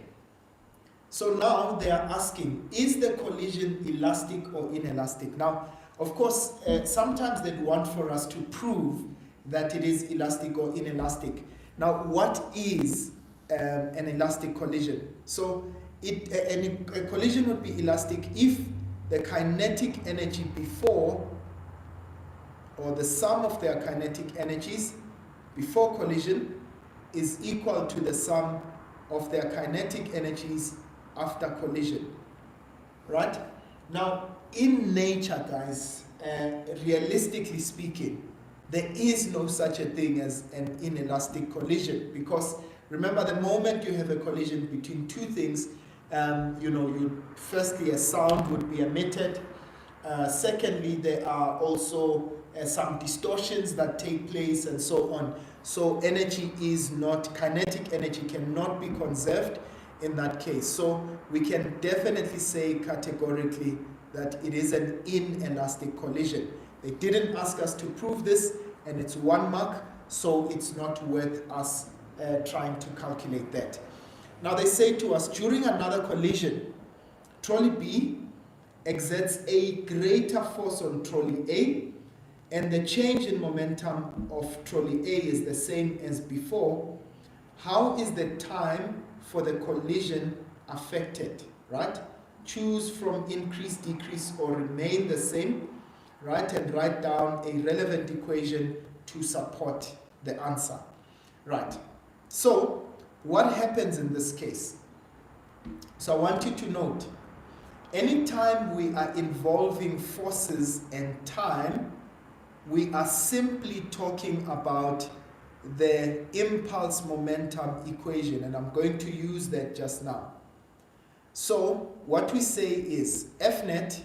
So now they are asking, is the collision elastic or inelastic? Now, of course, sometimes they want for us to prove that it is elastic or inelastic. Now, what is an elastic collision? So, a collision would be elastic if the kinetic energy before, or the sum of their kinetic energies before collision is equal to the sum of their kinetic energies after collision, right? Now, in nature, guys, realistically speaking, there is no such a thing as an inelastic collision, because remember, the moment you have a collision between two things, firstly a sound would be emitted. Secondly, there are also some distortions that take place and so on. So energy is not, kinetic energy cannot be conserved in that case. So we can definitely say categorically that it is an inelastic collision. They didn't ask us to prove this, and it's 1 mark, so it's not worth us trying to calculate that. Now they say to us, during another collision, trolley B exerts a greater force on trolley A, and the change in momentum of trolley A is the same as before. How is the time for the collision affected, right? Choose from increase, decrease, or remain the same, right? And write down a relevant equation to support the answer, right? So what happens in this case? So I want you to note, anytime we are involving forces and time, we are simply talking about the impulse momentum equation, and I'm going to use that just now. So what we say is F net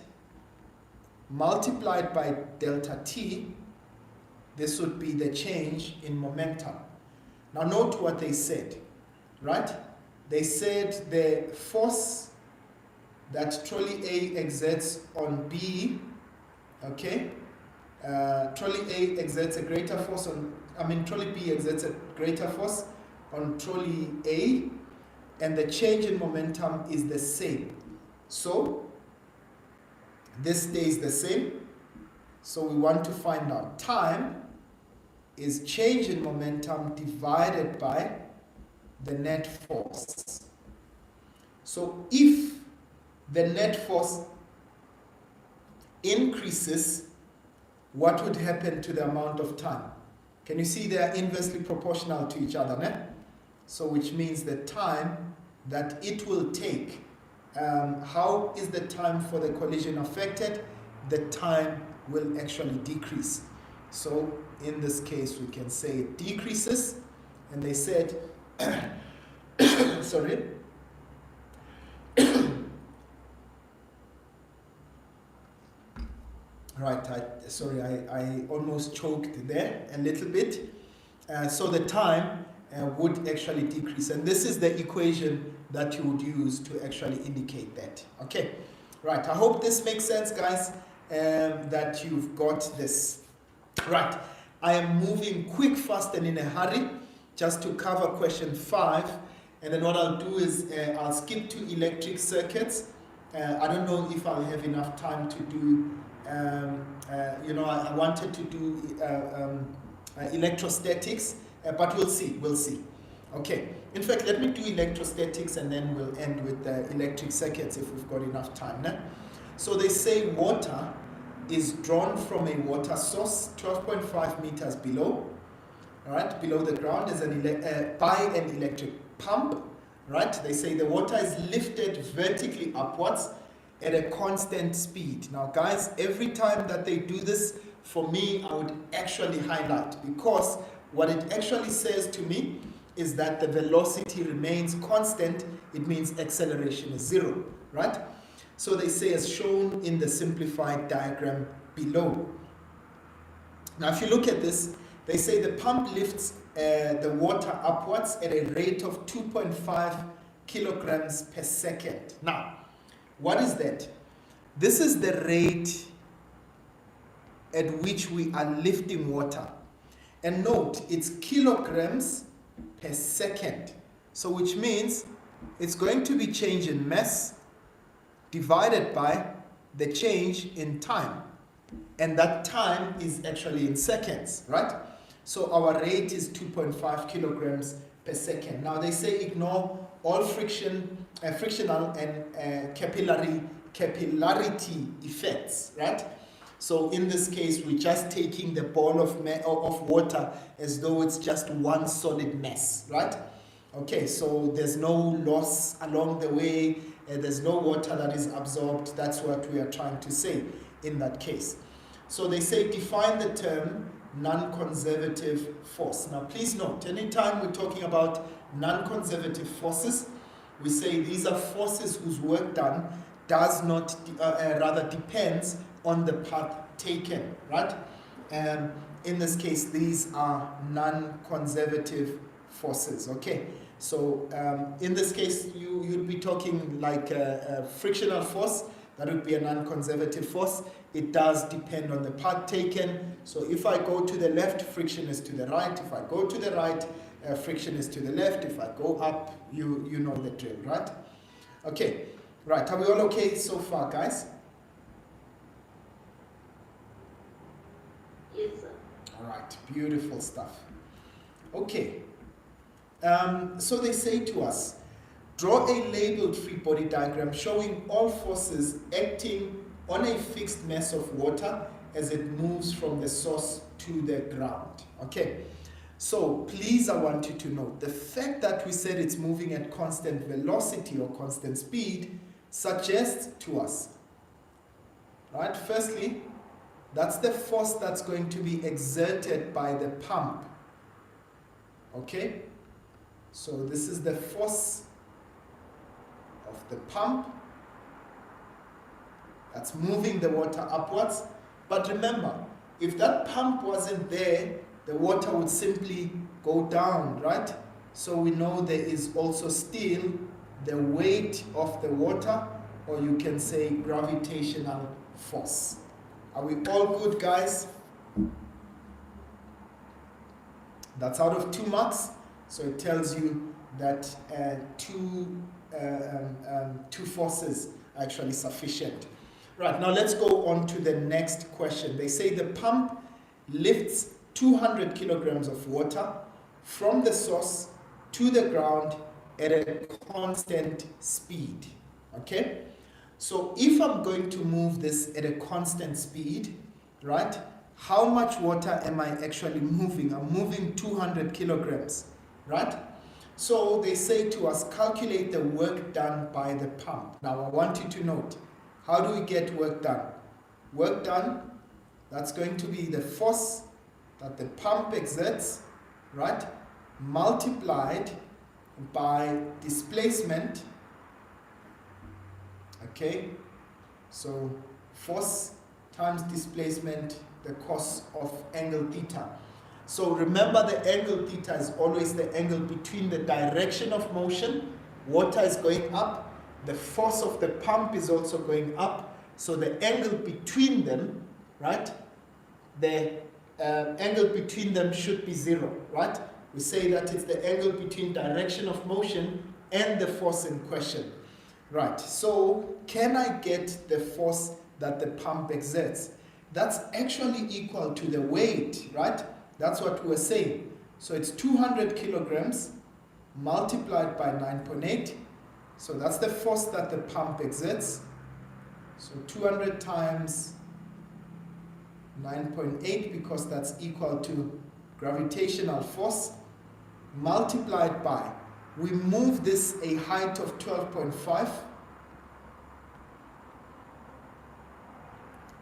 multiplied by delta t, this would be the change in momentum. Now note what they said, right? They said the force that trolley A exerts on B, okay? Trolley A exerts a greater force on, trolley B exerts a greater force on trolley A, and the change in momentum is the same. So this stays the same. So we want to find out time is change in momentum divided by the net force. So if the net force increases, what would happen to the amount of time? Can you see they are inversely proportional to each other, né? So which means the time that it will take, how is the time for the collision affected? The time will actually decrease. So in this case, we can say it decreases, and they said, sorry, right, I almost choked there a little bit. So the time would actually decrease, and this is the equation that you would use to actually indicate that. Okay, right, I hope this makes sense, guys, that you've got this. Right, I am moving quick, fast, and in a hurry just to cover question 5, and then what I'll do is I'll skip to electric circuits. I don't know if I'll have enough time to do, I wanted to do electrostatics, but we'll see. Okay, in fact, let me do electrostatics and then we'll end with the electric circuits if we've got enough time. Né? So they say water is drawn from a water source 12.5 meters below, all right, below the ground is by an electric pump, right? They say the water is lifted vertically upwards at a constant speed. Now guys, every time that they do this, for me, I would actually highlight, because what it actually says to me is that the velocity remains constant. It means acceleration is 0, right? So they say as shown in the simplified diagram below. Now if you look at this, they say the pump lifts the water upwards at a rate of 2.5 kilograms per second. Now, what is that? This is the rate at which we are lifting water. And note, it's kilograms per second. So which means it's going to be change in mass divided by the change in time. And that time is actually in seconds, right? So our rate is 2.5 kilograms per second. Now they say ignore all frictional and capillarity effects, right? So in this case, we're just taking the ball of water as though it's just one solid mass, right? Okay, so there's no loss along the way, there's no water that is absorbed. That's what we are trying to say in that case. So they say define the term non-conservative force. Now please note, anytime we're talking about non-conservative forces, we say these are forces whose work done does not, rather depends on the path taken, right? In this case, these are non-conservative forces, okay? So in this case, you'd be talking like a frictional force. That would be a non-conservative force. It does depend on the path taken. So if I go to the left, friction is to the right. If I go to the right, friction is to the left. If I go up, you know the drill, right? Okay, right. Are we all okay so far, guys? Yes, sir. All right, beautiful stuff. Okay, so they say to us, draw a labeled free body diagram showing all forces acting on a fixed mass of water as it moves from the source to the ground. Okay, so please, I want you to note the fact that we said it's moving at constant velocity or constant speed suggests to us, right? Firstly, that's the force that's going to be exerted by the pump. Okay, so this is the force of the pump that's moving the water upwards. But remember, if that pump wasn't there, the water would simply go down, right? So we know there is also still the weight of the water, or you can say gravitational force. Are we all good, guys? That's out of 2 marks, so it tells you that two forces are actually sufficient. Right, now let's go on to the next question. They say the pump lifts 200 kilograms of water from the source to the ground at a constant speed. Okay? So if I'm going to move this at a constant speed, right, how much water am I actually moving? I'm moving 200 kilograms, right? So they say to us, calculate the work done by the pump. Now I want you to note, how do we get work done? Work done, that's going to be the force that the pump exerts, right, multiplied by displacement. Okay, so force times displacement, the cos of angle theta. So remember, the angle theta is always the angle between the direction of motion. Water is going up, the force of the pump is also going up, so the angle between them, right, the angle between them should be 0, right? We say that it's the angle between direction of motion and the force in question. Right, so can I get the force that the pump exerts? That's actually equal to the weight, right? That's what we're saying. So it's 200 kilograms multiplied by 9.8. So that's the force that the pump exerts. So 200 times 9.8, because that's equal to gravitational force, multiplied by, we move this a height of 12.5,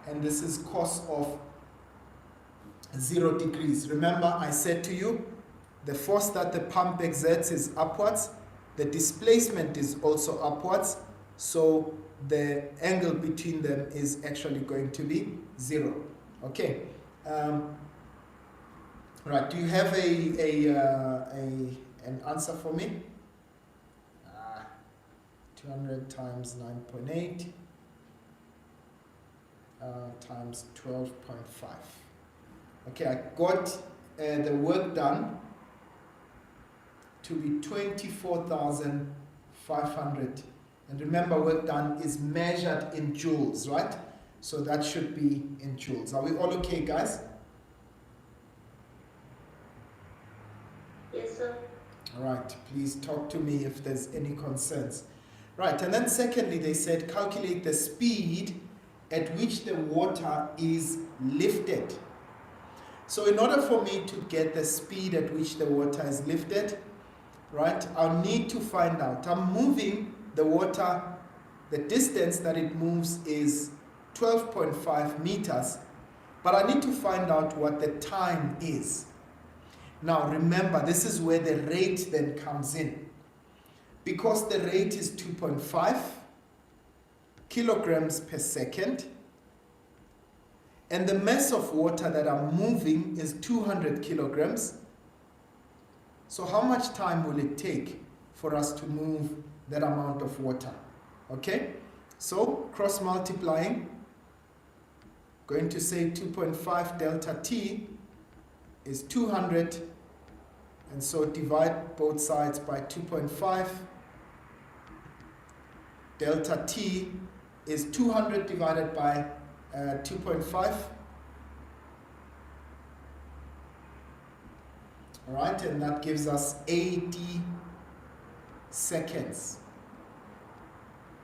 and this is cos of 0 degrees. Remember, I said to you, the force that the pump exerts is upwards, the displacement is also upwards, so the angle between them is actually going to be 0. Okay. Right, do you have an answer for me? 200 times 9.8 times 12.5. Okay, I got the work done to be 24,500. And remember, work done is measured in joules, right? So that should be in joules. Are we all okay, guys? Yes, sir. All right, please talk to me if there's any concerns. Right, and then secondly, they said calculate the speed at which the water is lifted. So in order for me to get the speed at which the water is lifted, right, I'll need to find out. I'm moving the water, the distance that it moves is 12.5 meters, but I need to find out what the time is. Now remember, this is where the rate then comes in. Because the rate is 2.5 kilograms per second, and the mass of water that I'm moving is 200 kilograms. So how much time will it take for us to move that amount of water? Okay, so cross multiplying, going to say 2.5 delta T is 200, and so divide both sides by 2.5. Delta T is 200 divided by 2.5. All right, and that gives us 80 seconds.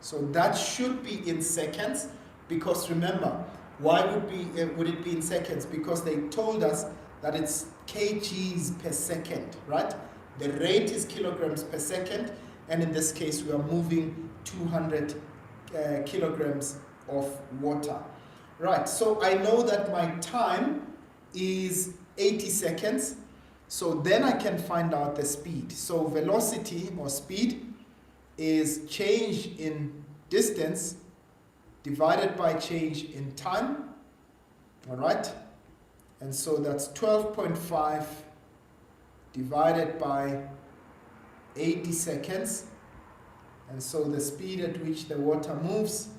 So that should be in seconds, because remember, why would it be in seconds? Because they told us that it's kgs per second, right? The rate is kilograms per second, and in this case we are moving 200 kilograms of water. Right, so I know that my time is 80 seconds, so then I can find out the speed. So velocity or speed is change in distance divided by change in time. All right, and so that's 12.5 divided by 80 seconds, and so the speed at which the water moves,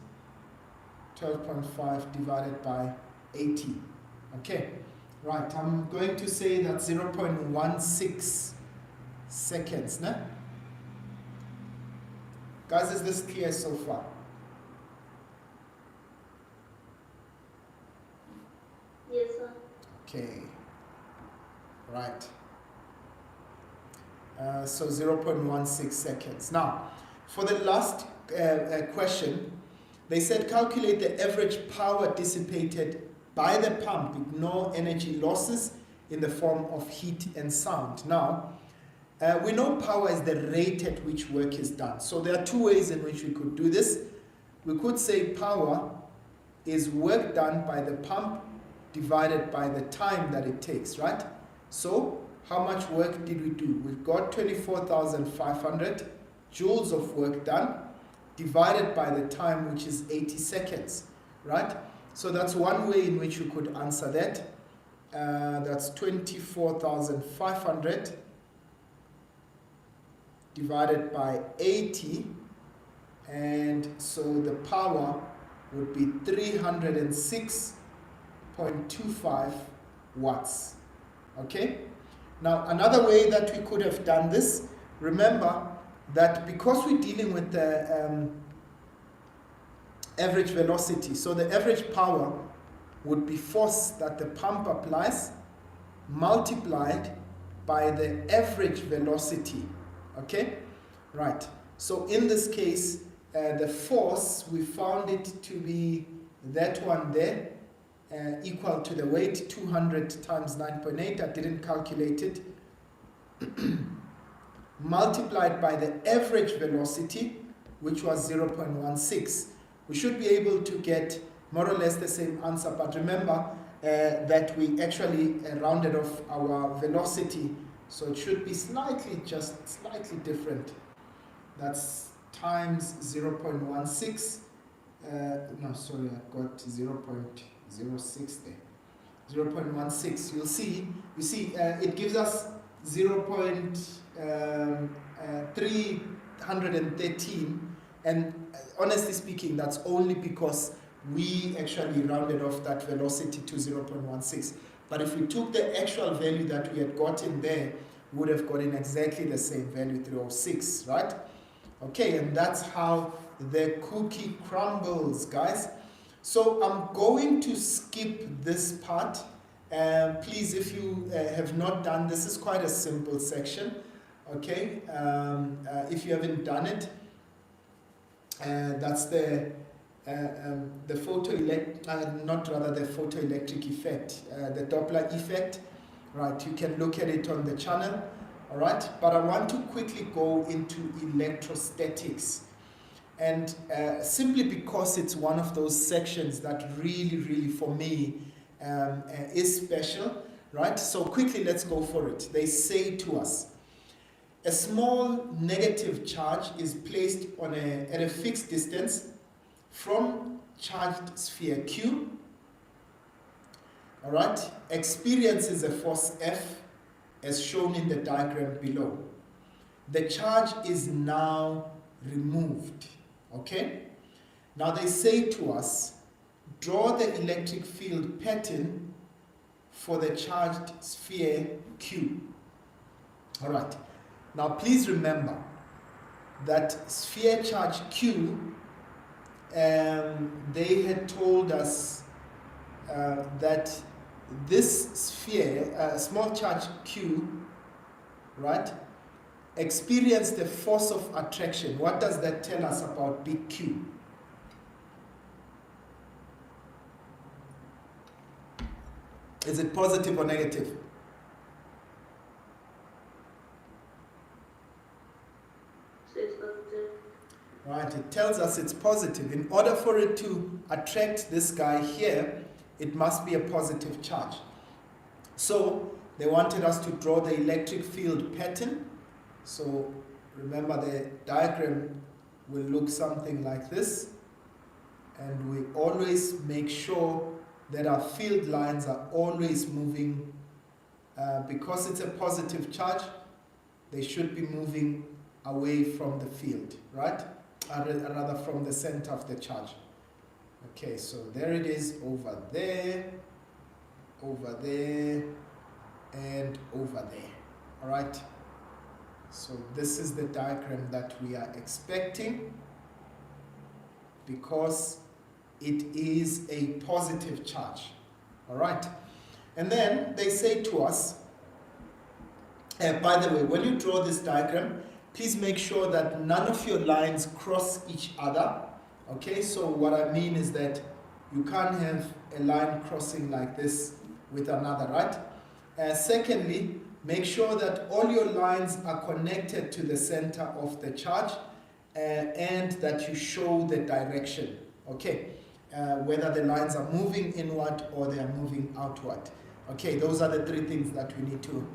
12.5 divided by 80. Okay, right, I'm going to say that 0.16 seconds, né? Guys, is this clear so far? Yes, sir. Okay, right. So 0.16 seconds. Now, for the last question, they said calculate the average power dissipated by the pump, ignore energy losses in the form of heat and sound. Now, we know power is the rate at which work is done. So there are two ways in which we could do this. We could say power is work done by the pump divided by the time that it takes, right? So how much work did we do? We've got 24,500 joules of work done divided by the time, which is 80 seconds, right? So that's one way in which you could answer that. That's 24,500 divided by 80, and so the power would be 306.25 watts. Okay? Now, another way that we could have done this, remember that because we're dealing with the average velocity, so the average power would be force that the pump applies multiplied by the average velocity. Okay? Right. So in this case, the force, we found it to be that one there, equal to the weight, 200 times 9.8. I didn't calculate it. multiplied by the average velocity, which was 0.16. We should be able to get more or less the same answer, but remember that we actually rounded off our velocity, so it should be just slightly different. That's times 0.16. No, sorry, I've got 0.06 there. 0.16. You see, it gives us 0.313, and honestly speaking, that's only because we actually rounded off that velocity to 0.16. But if we took the actual value that we had gotten there, we would have gotten exactly the same value, 306, right? Okay, and that's how the cookie crumbles, guys. So I'm going to skip this part. Please, if you have not done, this is quite a simple section. Okay, if you haven't done it, that's the photoelectric effect, the Doppler effect, right? You can look at it on the channel, all right? But I want to quickly go into electrostatics, and simply because it's one of those sections that really for me is special, right? So quickly, let's go for it. They say to us, a small negative charge is placed at a fixed distance from charged sphere Q, all right, experiences a force F as shown in the diagram below. The charge is now removed, okay? Now they say to us, draw the electric field pattern for the charged sphere Q, all right? Now please remember that sphere charge Q, they had told us that this sphere, small charge Q, right, experienced the force of attraction. What does that tell us about big Q? Is it positive or negative? Right, it tells us it's positive. In order for it to attract this guy here, it must be a positive charge. So they wanted us to draw the electric field pattern. So remember, the diagram will look something like this. And we always make sure that our field lines are always moving. Because it's a positive charge, they should be moving away from the field, right? Rather from the center of the charge. Okay, so there it is, over there, and over there. All right, so this is the diagram that we are expecting, because it is a positive charge. All right, and then they say to us, by the way, when you draw this diagram, please make sure that none of your lines cross each other. Okay, so what I mean is that you can't have a line crossing like this with another, right? Secondly, make sure that all your lines are connected to the center of the charge, and that you show the direction, okay? Whether the lines are moving inward or they are moving outward. Okay, those are the three things that we need to,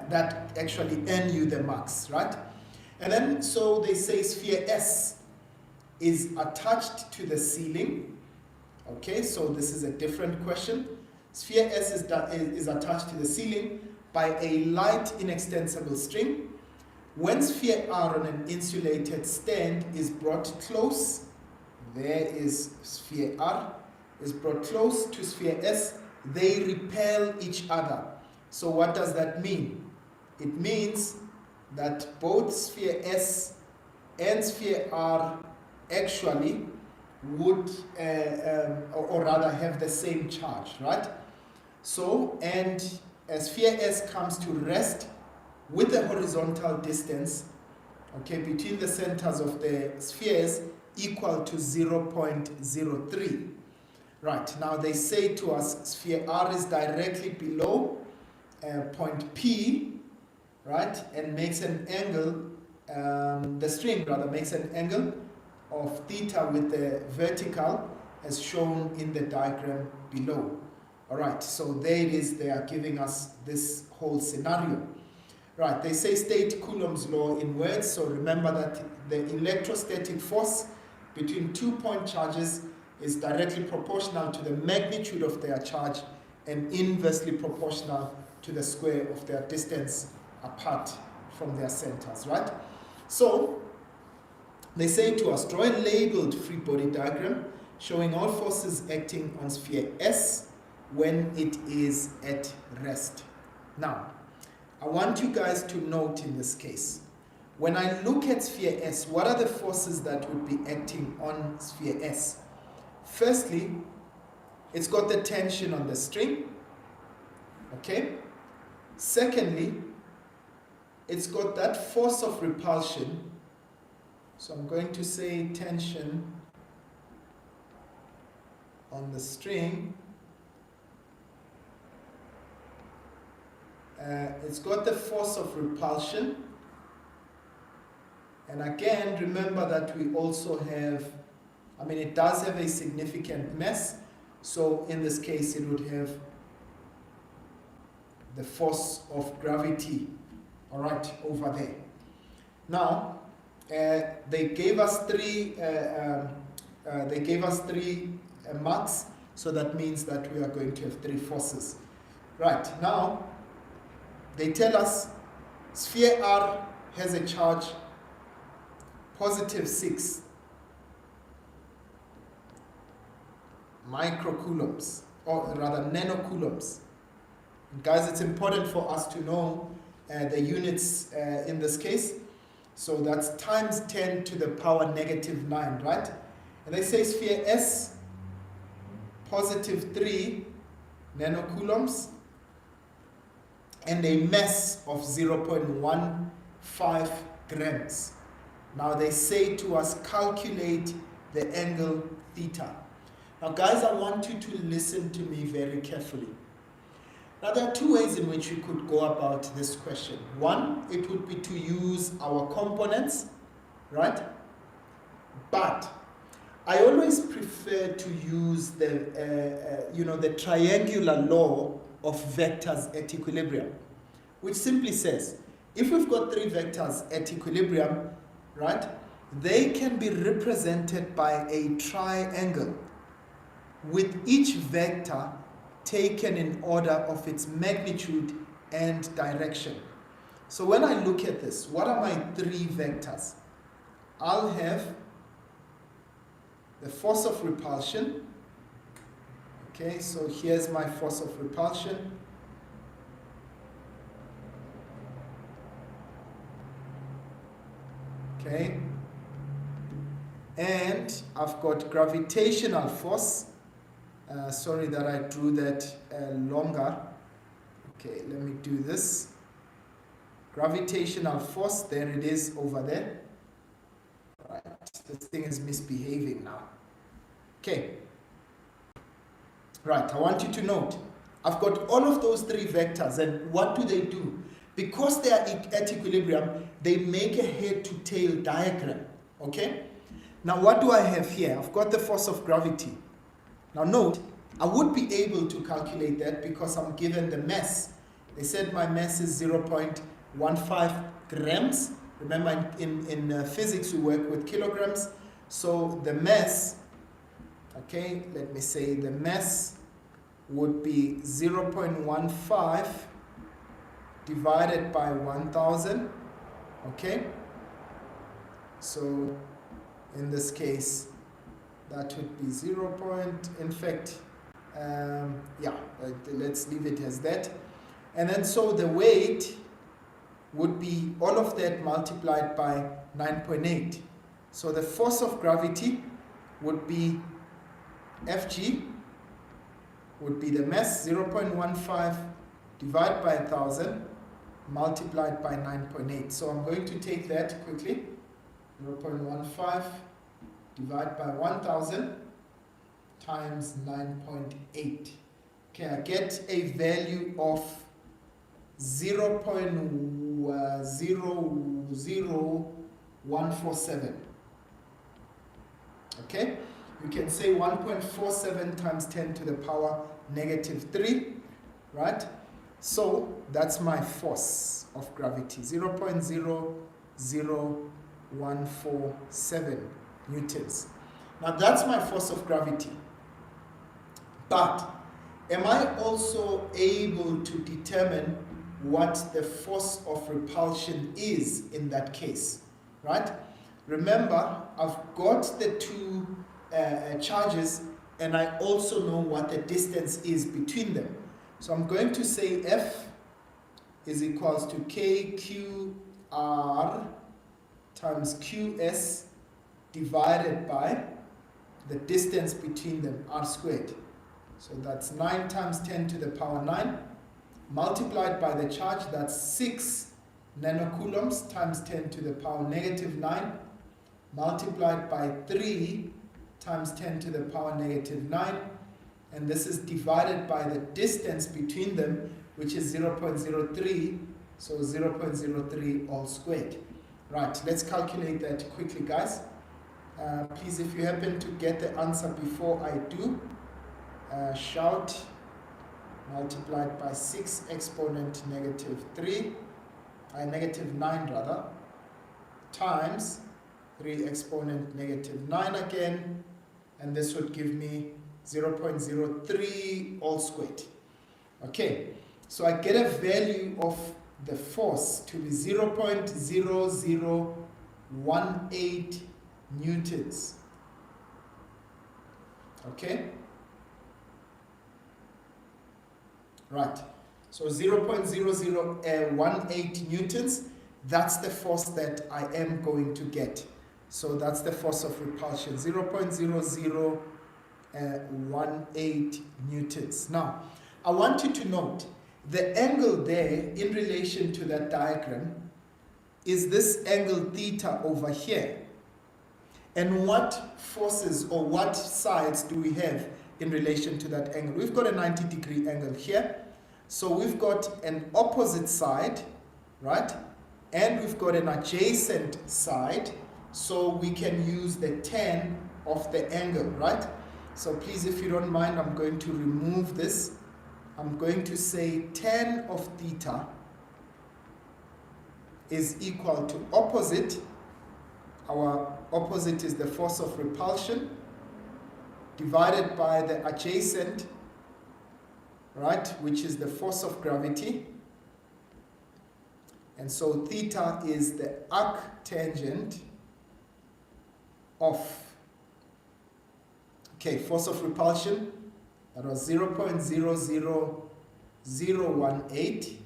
that actually earn you the marks, right? And then, so they say sphere S is attached to the ceiling. Okay, so this is a different question. Sphere S is attached to the ceiling by a light inextensible string. When sphere R on an insulated stand is brought close, there is sphere R, is brought close to sphere S, they repel each other. So what does that mean? It means that both sphere S and sphere R actually would, or rather have the same charge, right? So, and as sphere S comes to rest with a horizontal distance, okay, between the centers of the spheres equal to 0.03. Right, now they say to us sphere R is directly below point P, right? And makes an angle, the string rather, makes an angle of theta with the vertical as shown in the diagram below. All right, so there it is, they are giving us this whole scenario. Right, they say state Coulomb's law in words, so remember that the electrostatic force between 2-point charges is directly proportional to the magnitude of their charge and inversely proportional to the square of their distance apart from their centers, right? So, they say to us, draw a labeled free body diagram showing all forces acting on sphere S when it is at rest. Now, I want you guys to note in this case, when I look at sphere S, what are the forces that would be acting on sphere S? Firstly, it's got the tension on the string, okay? Secondly, it's got that force of repulsion, so I'm going to say tension on the string. It's got the force of repulsion, and again remember that we also have, it does have a significant mass, so in this case it would have the force of gravity, all right, over there. Now they gave us three marks, so that means that we are going to have three forces. Right, now they tell us sphere R has a charge positive 6 microcoulombs, or rather nanocoulombs. And guys, it's important for us to know the units in this case. So that's times 10 to the power negative 9, right? And they say sphere S positive 3 nanocoulombs and a mass of 0.15 grams. Now they say to us, calculate the angle theta. Now guys, I want you to listen to me very carefully. Now there are two ways in which we could go about this question. One, it would be to use our components, right? But I always prefer to use the triangular law of vectors at equilibrium, which simply says, if we've got three vectors at equilibrium, right, they can be represented by a triangle with each vector taken in order of its magnitude and direction. So when I look at this, what are my three vectors? I'll have the force of repulsion. Okay, so here's my force of repulsion. Okay, and I've got gravitational force. Sorry that I drew that longer. Okay, let me do this. Gravitational force, there it is over there. Right, this thing is misbehaving now. Okay. Right, I want you to note, I've got all of those three vectors, and what do? Because they are at equilibrium, they make a head-to-tail diagram, okay? Now what do I have here? I've got the force of gravity. Now note, I would be able to calculate that because I'm given the mass. They said my mass is 0.15 grams. Remember in physics we work with kilograms. So the mass, okay, let me say the mass would be 0.15 divided by 1000, okay? So in this case, that would be 0. In fact, let's leave it as that. And then so the weight would be all of that multiplied by 9.8. So the force of gravity would be Fg, would be the mass, 0.15 divided by 1000 multiplied by 9.8. So I'm going to take that quickly. 0.15 divided by 1000 times 9.8. Okay, I get a value of 0.00147. Okay? You can say 1.47 times 10 to the power negative 3, right? So that's my force of gravity, 0.00147 newtons. Now that's my force of gravity. But am I also able to determine what the force of repulsion is in that case, right? Remember, I've got the two charges, and I also know what the distance is between them. So I'm going to say F is equals to KQR times QS divided by the distance between them, R squared. So that's 9 times 10 to the power 9, multiplied by the charge, that's 6 nanocoulombs times 10 to the power negative 9, multiplied by 3 times 10 to the power negative 9, and this is divided by the distance between them, which is 0.03, so 0.03 all squared. Right, let's calculate that quickly, guys. Please, if you happen to get the answer before I do, shout. Multiplied by 6 exponent negative 3, negative 9 rather, times 3 exponent negative 9 again, and this would give me 0.03 all squared. Okay, so I get a value of the force to be 0.0018 newtons. Okay? Right, so 0.0018 newtons, that's the force that I am going to get. So that's the force of repulsion, 0.0018 newtons. Now, I want you to note the angle there in relation to that diagram is this angle theta over here. And what forces or what sides do we have in relation to that angle? We've got a 90-degree angle here. So we've got an opposite side, right? And we've got an adjacent side. So we can use the tan of the angle, right? So please, if you don't mind, I'm going to remove this. I'm going to say tan of theta is equal to opposite. Our opposite is the force of repulsion divided by the adjacent, right, which is the force of gravity. And so theta is the arctangent of, okay, force of repulsion, that was 0.00018,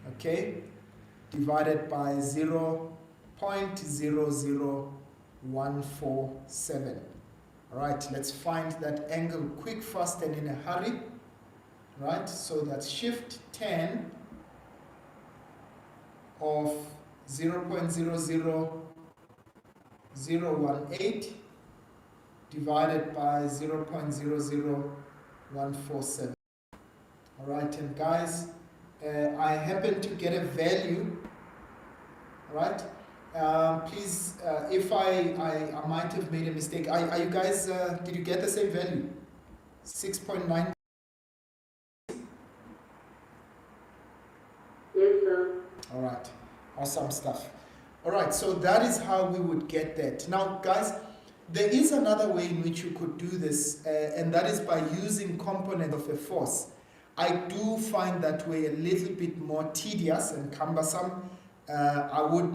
okay, divided by 0.00147. All right, let's find that angle quick, fast, and in a hurry. Right, so that's shift tan of 0.00018 divided by 0.00147. All right, and guys, I happen to get a value. All right. Please, if I might have made a mistake. Are you guys, did you get the same value? 6.9? Yes, sir. All right, awesome stuff. All right, so that is how we would get that. Now, guys, there is another way in which you could do this, and that is by using component of a force. I do find that way a little bit more tedious and cumbersome. I would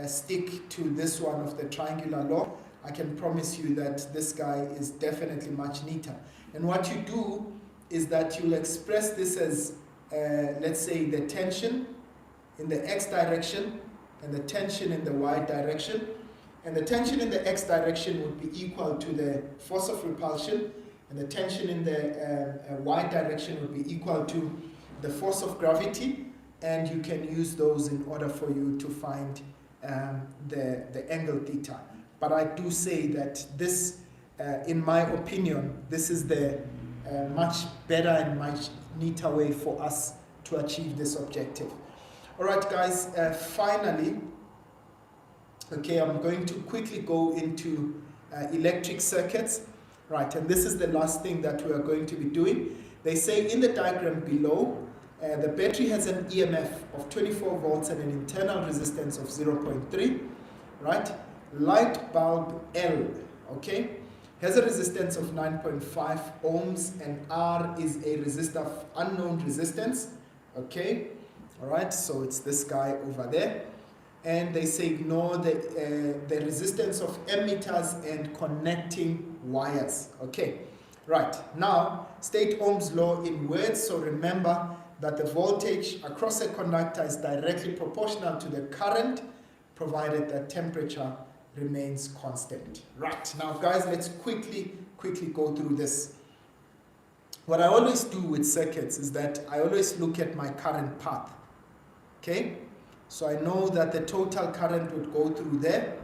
stick to this one of the triangular law. I can promise you that this guy is definitely much neater. And what you do is that you'll express this as, let's say, the tension in the x direction and the tension in the y direction. And the tension in the x direction would be equal to the force of repulsion, and the tension in the y direction would be equal to the force of gravity. And you can use those in order for you to find the angle theta. But I do say that this, in my opinion, this is the much better and much neater way for us to achieve this objective. All right, guys, finally, okay, I'm going to quickly go into electric circuits, right, and this is the last thing that we are going to be doing. They say in the diagram below, the battery has an EMF of 24 volts and an internal resistance of 0.3, right? Light bulb L, okay, has a resistance of 9.5 ohms, and R is a resistor of unknown resistance, okay? All right, so it's this guy over there. And they say ignore the resistance of emitters and connecting wires, okay? Right, now, state Ohm's law in words, so remember that the voltage across a conductor is directly proportional to the current, provided that temperature remains constant. Right, now guys, let's quickly go through this. What I always do with circuits is that I always look at my current path, okay? So I know that the total current would go through there,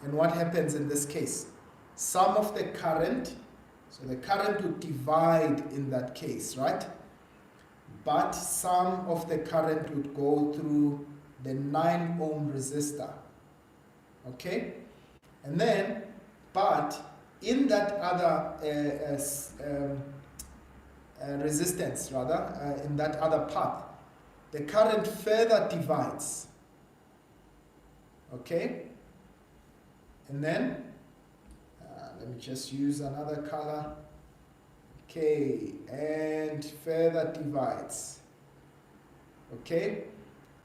and what happens in this case? Sum of the current, so the current would divide in that case, right? But sum of the current would go through the 9 ohm resistor, okay? And then, but in that other resistance, rather, in that other path, the current further divides, okay? And then, let me just use another color. Okay, and further divides. Okay,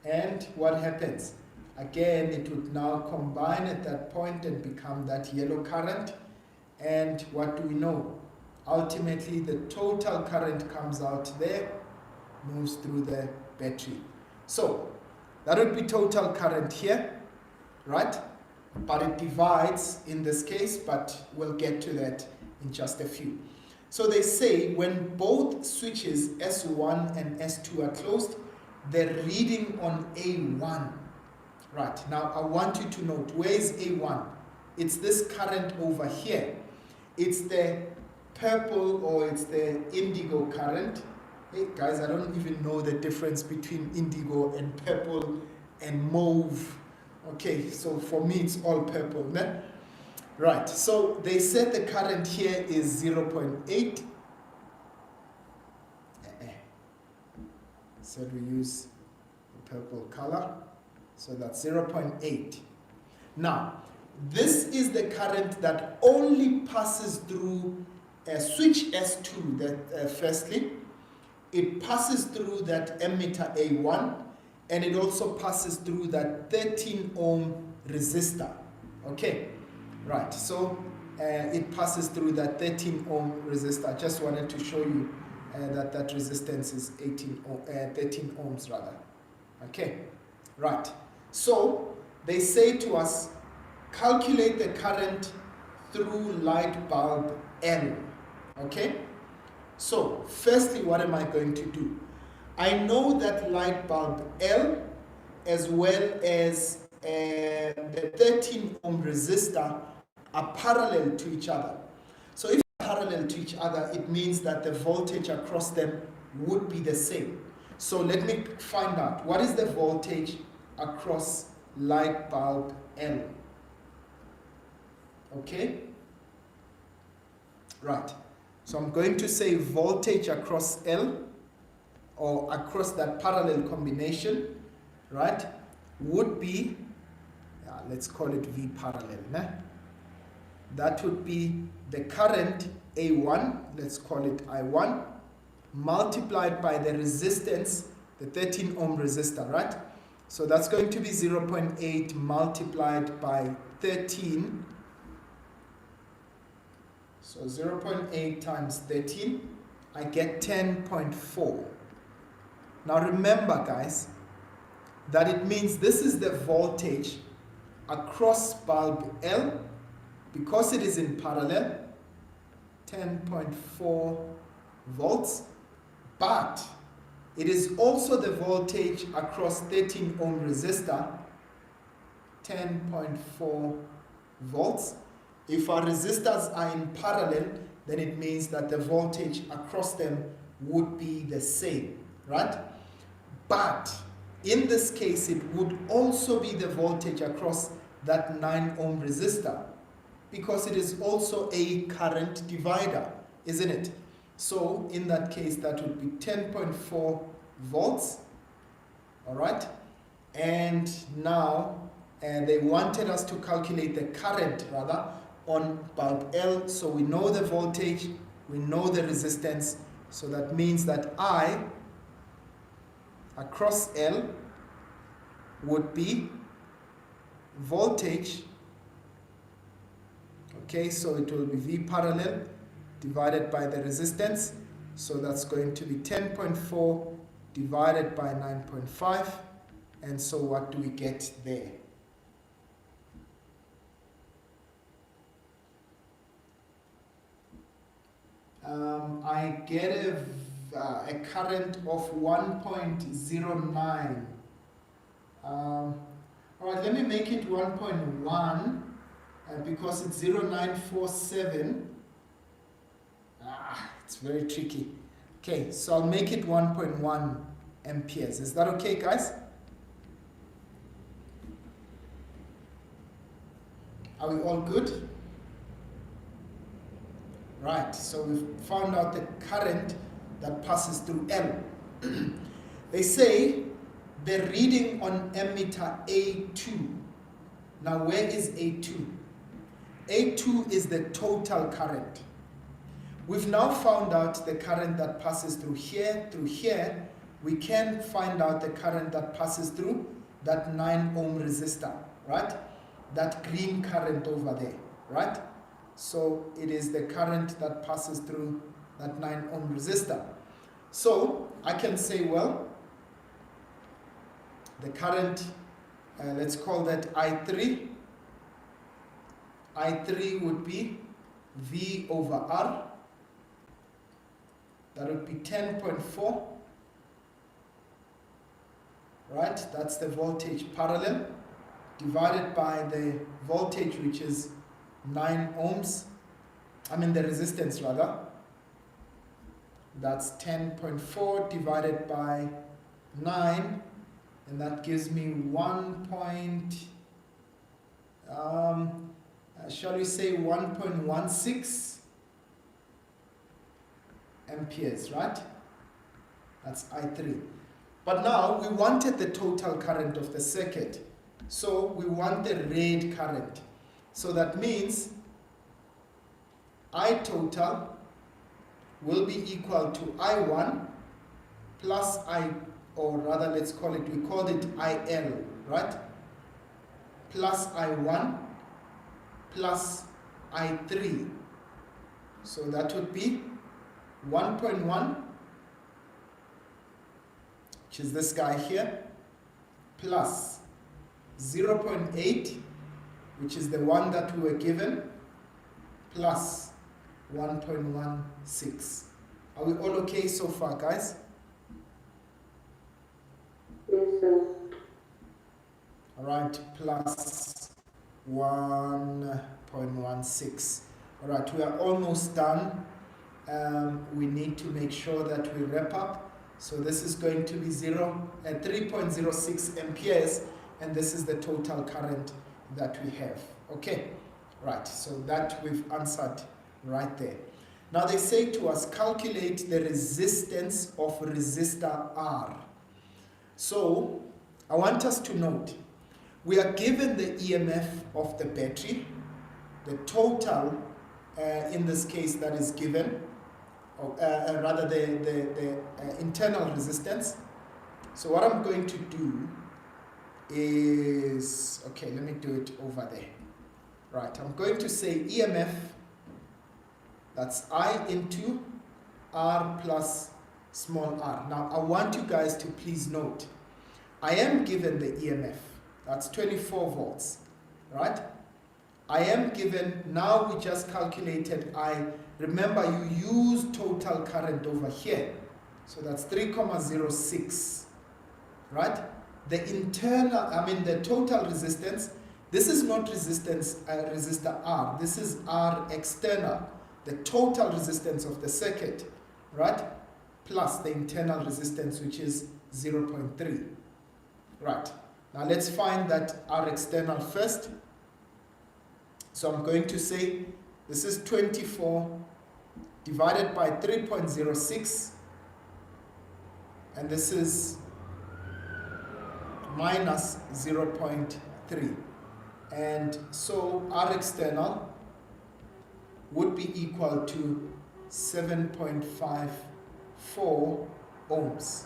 and what happens? Again, it would now combine at that point and become that yellow current. And what do we know? Ultimately, the total current comes out there, moves through the battery. So, that would be total current here, right? But it divides in this case, but we'll get to that in just a few. So they say when both switches S1 and S2 are closed, the reading on A1. Right, now I want you to note, where is A1? It's this current over here. It's the purple or it's the indigo current. Hey guys, I don't even know the difference between indigo and purple and mauve. Okay, so for me it's all purple, né? Right, so they said the current here is 0.8. Said we use the purple color, so that's 0.8. Now, this is the current that only passes through switch S2, that firstly, it passes through that emitter A1, and it also passes through that 13 ohm resistor, okay? Right, so it passes through that 13 ohm resistor. I just wanted to show you that resistance is 13 ohms rather. Okay, right. So they say to us, calculate the current through light bulb L. Okay, so firstly, what am I going to do? I know that light bulb L as well as the 13 ohm resistor are parallel to each other. So if they're parallel to each other, it means that the voltage across them would be the same. So let me find out, what is the voltage across light bulb L? Okay? Right. So I'm going to say voltage across L, or across that parallel combination, right, would be, let's call it V parallel, né? That would be the current A1, let's call it I1, multiplied by the resistance, the 13 ohm resistor, right? So that's going to be 0.8 multiplied by 13. So 0.8 times 13, I get 10.4. Now remember, guys, that it means this is the voltage across bulb L, because it is in parallel, 10.4 volts, but it is also the voltage across 13 ohm resistor, 10.4 volts. If our resistors are in parallel, then it means that the voltage across them would be the same, right? But in this case, it would also be the voltage across that 9 ohm resistor, because it is also a current divider, isn't it? So in that case, that would be 10.4 volts, all right? And now they wanted us to calculate the current, rather, on bulb L. So we know the voltage, we know the resistance, so that means that I across L would be voltage, okay, so it will be V parallel divided by the resistance, so that's going to be 10.4 divided by 9.5, and so what do we get there? I get a current of 1.09. All right, let me make it 1.1 because it's 0947. It's very tricky. Okay, so I'll make it 1.1 amperes. Is that okay, guys? Are we all good? Right, so we've found out the current that passes through L. They say the reading on ammeter A2. Now, where is A2? A2 is the total current. We've now found out the current that passes through here, We can find out the current that passes through that 9 ohm resistor, right? That green current over there, right? So it is the current that passes through that 9 ohm resistor. So I can say, well, the current, let's call that I3. I3 would be V over R. That would be 10.4. Right? That's the voltage parallel divided by the voltage, which is 9 ohms. The resistance rather. That's 10.4 divided by 9, and that gives me 1.16 amperes, right? That's I3. But now we wanted the total current of the circuit. So we want the red current. So that means I total will be equal to I1 plus or rather let's call it, we called it IL, right? Plus I1 plus I3. So that would be 1.1, which is this guy here, plus 0.8, which is the one that we were given, plus 1.16. Are we all okay so far, guys? Yes, sir. All right, plus 1.16. All right, we are almost done. We need to make sure that we wrap up. So this is going to be 3.06 amperes, and this is the total current that we have. Okay, right, so that we've answered right there. Now they say to us, calculate the resistance of resistor R. So I want us to note, we are given the EMF of the battery, the total, in this case that is given, rather the internal resistance. So what I'm going to do is, okay, let me do it over there. Right, I'm going to say EMF, that's I into R plus small r. Now I want you guys to please note, I am given the EMF, that's 24 volts, right? I am given, now we just calculated I. Remember, you use total current over here. So that's 3.06, right? The internal, the total resistance, this is not resistance, resistor R. This is R external, the total resistance of the circuit, right? plus the internal resistance, which is 0.3. Right. Now let's find that R external first. So I'm going to say this is 24 divided by 3.06, and this is minus 0.3. And so R external would be equal to 7.54 ohms.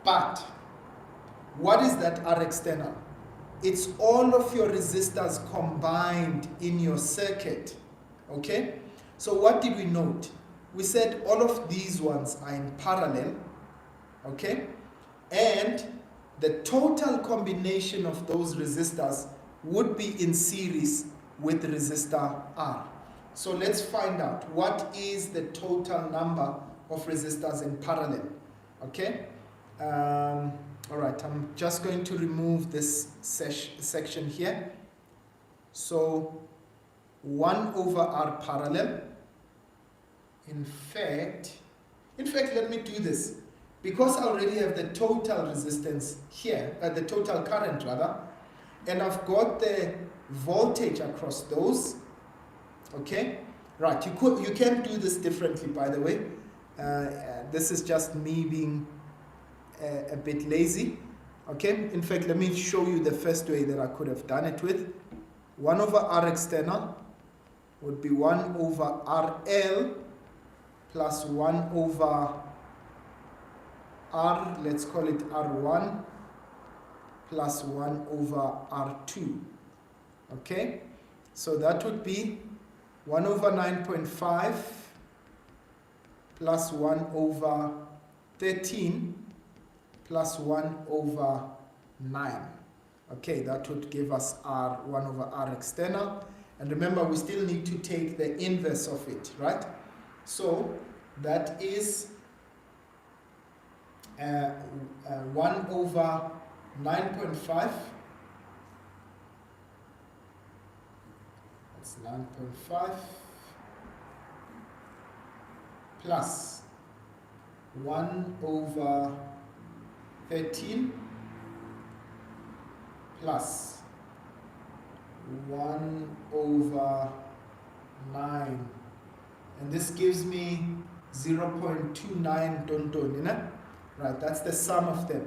But what is that R external? It's all of your resistors combined in your circuit. Okay? So what did we note? We said all of these ones are in parallel. Okay? And the total combination of those resistors would be in series with resistor R. So let's find out what is the total number of resistors in parallel. Okay? All right, I'm just going to remove this section here. So 1 over R parallel. In fact, let me do this. Because I already have the total resistance here, the total current rather, and I've got the voltage across those. Okay, right, you can do this differently, by the way. This is just me being a bit lazy. Okay, in fact, let me show you the first way that I could have done it with. 1 over R external would be 1 over RL plus 1 over R, let's call it R1, plus 1 over R2. Okay, so that would be 1 over 9.5 plus 1 over 13 plus 1 over 9. Okay, that would give us R, 1 over R external. And remember, we still need to take the inverse of it, right? So that is 1 over 9.5. That's 9.5 plus 1 over 13 plus 1 over 9, and this gives me 0.29 you know? Right, that's the sum of them.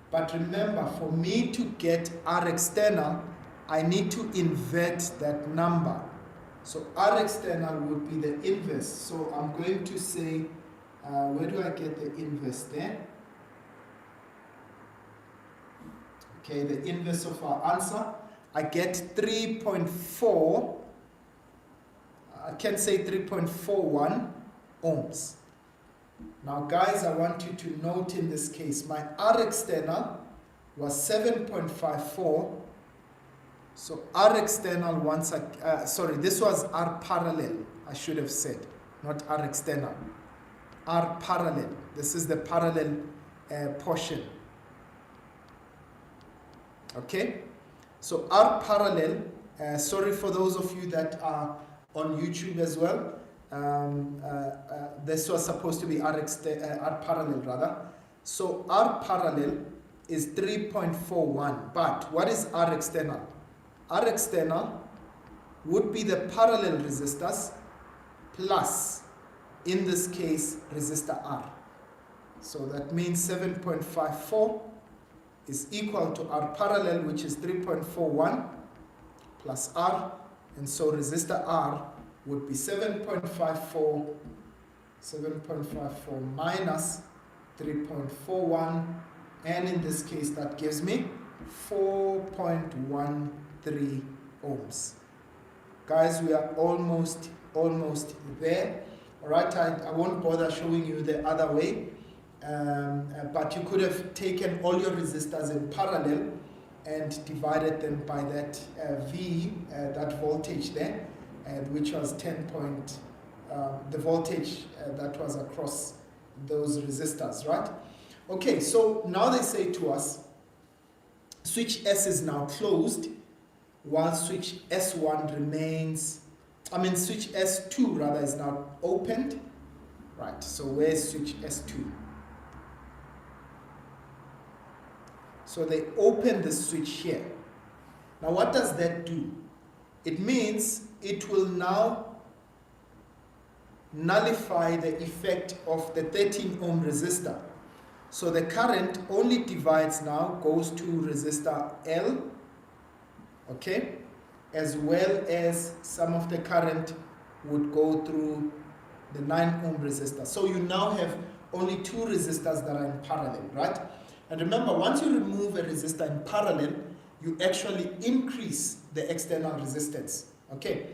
But remember, for me to get R external, I need to invert that number. So R external would be the inverse. So I'm going to say, where do I get the inverse there? Okay, the inverse of our answer, I get 3.4, I can say 3.41 ohms. Now guys, I want you to note in this case, my R external was 7.54. So R external this was R parallel, I should have said, not R external. R parallel, this is the parallel portion. Okay, so R parallel, sorry for those of you that are on YouTube as well, this was supposed to be R parallel rather. So R parallel is 3.41, but what is R external? R external would be the parallel resistors plus, in this case, resistor R. So that means 7.54 is equal to R parallel, which is 3.41 plus R, and so resistor R would be 7.54 minus 3.41, and in this case that gives me 4.13 ohms. Guys, we are almost there. All right, I won't bother showing you the other way, but you could have taken all your resistors in parallel and divided them by that V, that voltage there, which was 10 point, the voltage that was across those resistors, right? Okay, so now they say to us, switch S is now closed, while switch S1 remains, switch S2 rather is now opened, Right, so where's switch S2? So they open the switch here. Now what does that do? It means it will now nullify the effect of the 13 ohm resistor. So the current only divides now, goes to resistor L, okay, as well as some of the current would go through the 9 ohm resistor. So you now have only two resistors that are in parallel, right? And remember, once you remove a resistor in parallel, you actually increase the external resistance, okay?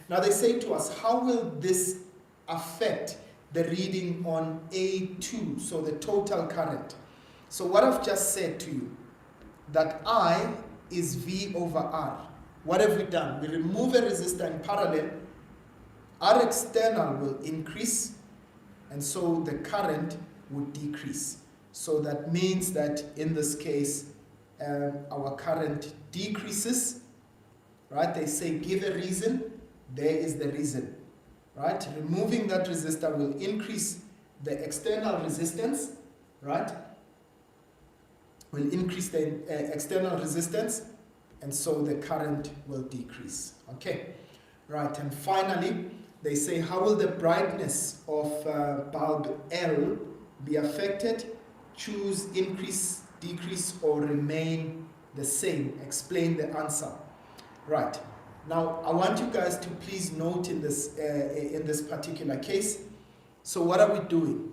Now they say to us, how will this affect the reading on A2, so the total current? So what I've just said to you, that I is V over R. What have we done? We remove a resistor in parallel, R external will increase, and so the current would decrease. So that means that in this case, our current decreases, right? They say give a reason, there is the reason, right? Removing that resistor will increase the external resistance, right? Will increase the external resistance, and so the current will decrease, okay? Right, and finally, they say how will the brightness of bulb L be affected? Choose increase, decrease, or remain the same. Explain the answer. Right. Now, I want you guys to please note in this particular case. So what are we doing?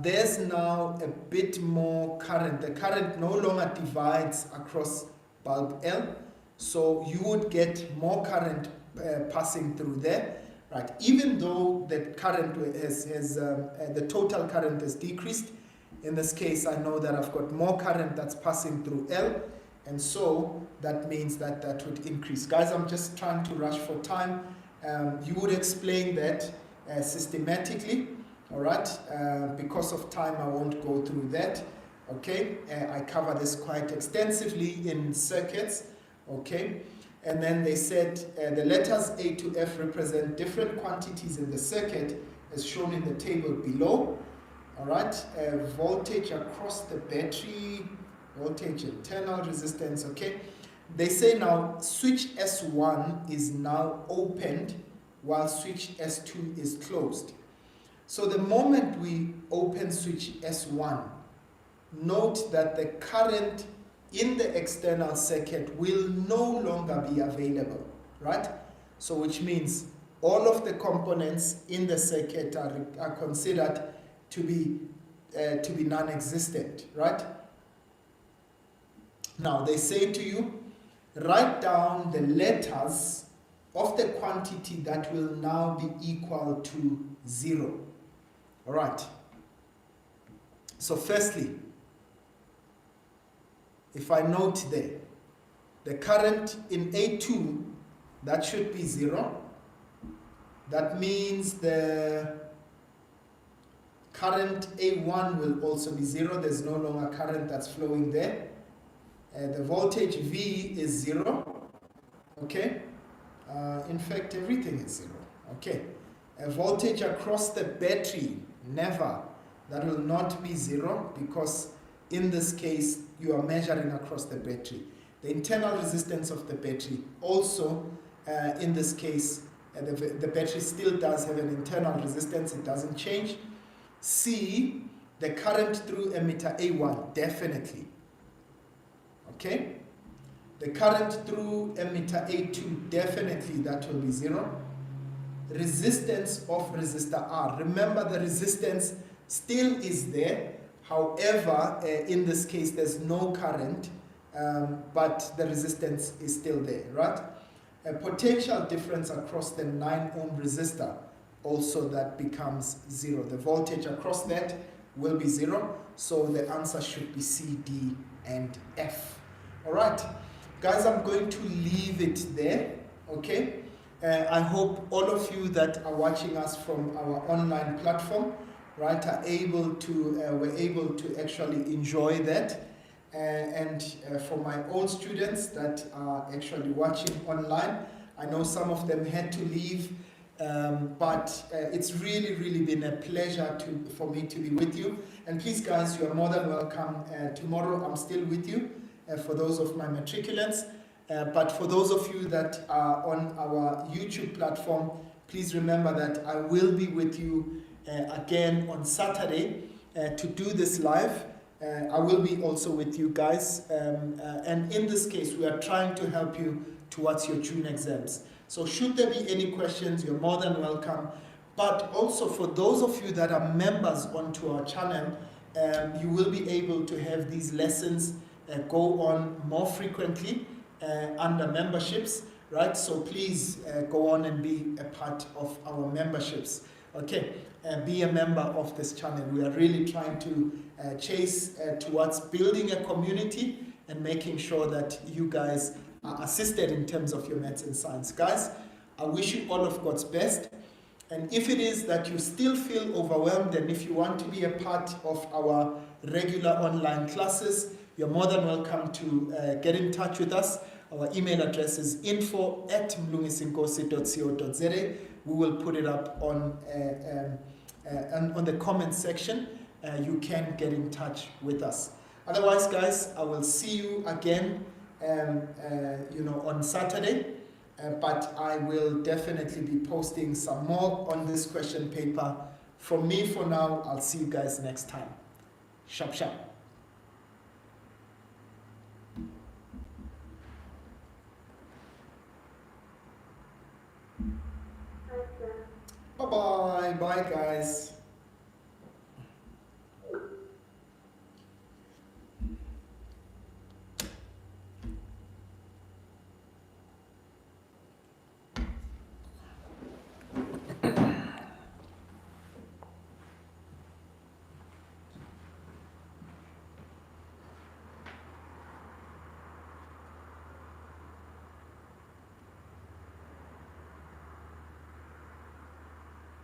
There's now a bit more current. The current no longer divides across bulb L, so you would get more current passing through there. Right. Even though the current the total current is decreased, in this case, I know that I've got more current that's passing through L, and so that means that that would increase. Guys, I'm just trying to rush for time. You would explain that systematically, all right? Because of time, I won't go through that, okay? I cover this quite extensively in circuits, okay? And then they said the letters A to F represent different quantities in the circuit as shown in the table below. All right, voltage across the battery, voltage, internal resistance, okay? They say now switch S1 is now opened while switch S2 is closed. So the moment we open switch S1, note that the current in the external circuit will no longer be available, right? So which means all of the components in the circuit are considered to be non-existent, right? Now they say to you, write down the letters of the quantity that will now be equal to 0. All right. So firstly, if I note there, the current in A2, that should be 0. That means the current A1 will also be 0. There's no longer current that's flowing there. The voltage V is 0. Okay. In fact, everything is 0. Okay. A voltage across the battery, never. That will not be 0 because in this case, you are measuring across the battery. The internal resistance of the battery also, in this case, the battery still does have an internal resistance. It doesn't change. C, the current through emitter A1, definitely. Okay? The current through emitter A2, definitely that will be 0. Resistance of resistor R. Remember, the resistance still is there. However, in this case, there's no current, but the resistance is still there, right? A potential difference across the 9 ohm resistor, also that becomes 0. The voltage across that will be 0, so the answer should be C, D, and F. All right, guys, I'm going to leave it there, okay? I hope all of you that are watching us from our online platform, right, are able to, were able to actually enjoy that. And for my own students that are actually watching online, I know some of them had to leave But it's really, really been a pleasure for me to be with you. And please, guys, you are more than welcome. Tomorrow, I'm still with you for those of my matriculants. But for those of you that are on our YouTube platform, please remember that I will be with you again on Saturday to do this live. I will be also with you guys. And in this case, we are trying to help you towards your June exams. So should there be any questions, you're more than welcome. But also for those of you that are members onto our channel, you will be able to have these lessons go on more frequently under memberships, right? So please go on and be a part of our memberships. Okay, be a member of this channel. We are really trying to chase towards building a community and making sure that you guys are assisted in terms of your maths and science. Guys, I wish you all of God's best. And if it is that you still feel overwhelmed and if you want to be a part of our regular online classes, you're more than welcome to get in touch with us. Our email address is info@mlungisinkosi.co.za. We will put it up on the comment section. You can get in touch with us. Otherwise, guys, I will see you again on Saturday. But I will definitely be posting some more on this question paper. From me for now, I'll see you guys next time. Sharp, sharp. Bye-bye. Bye, guys.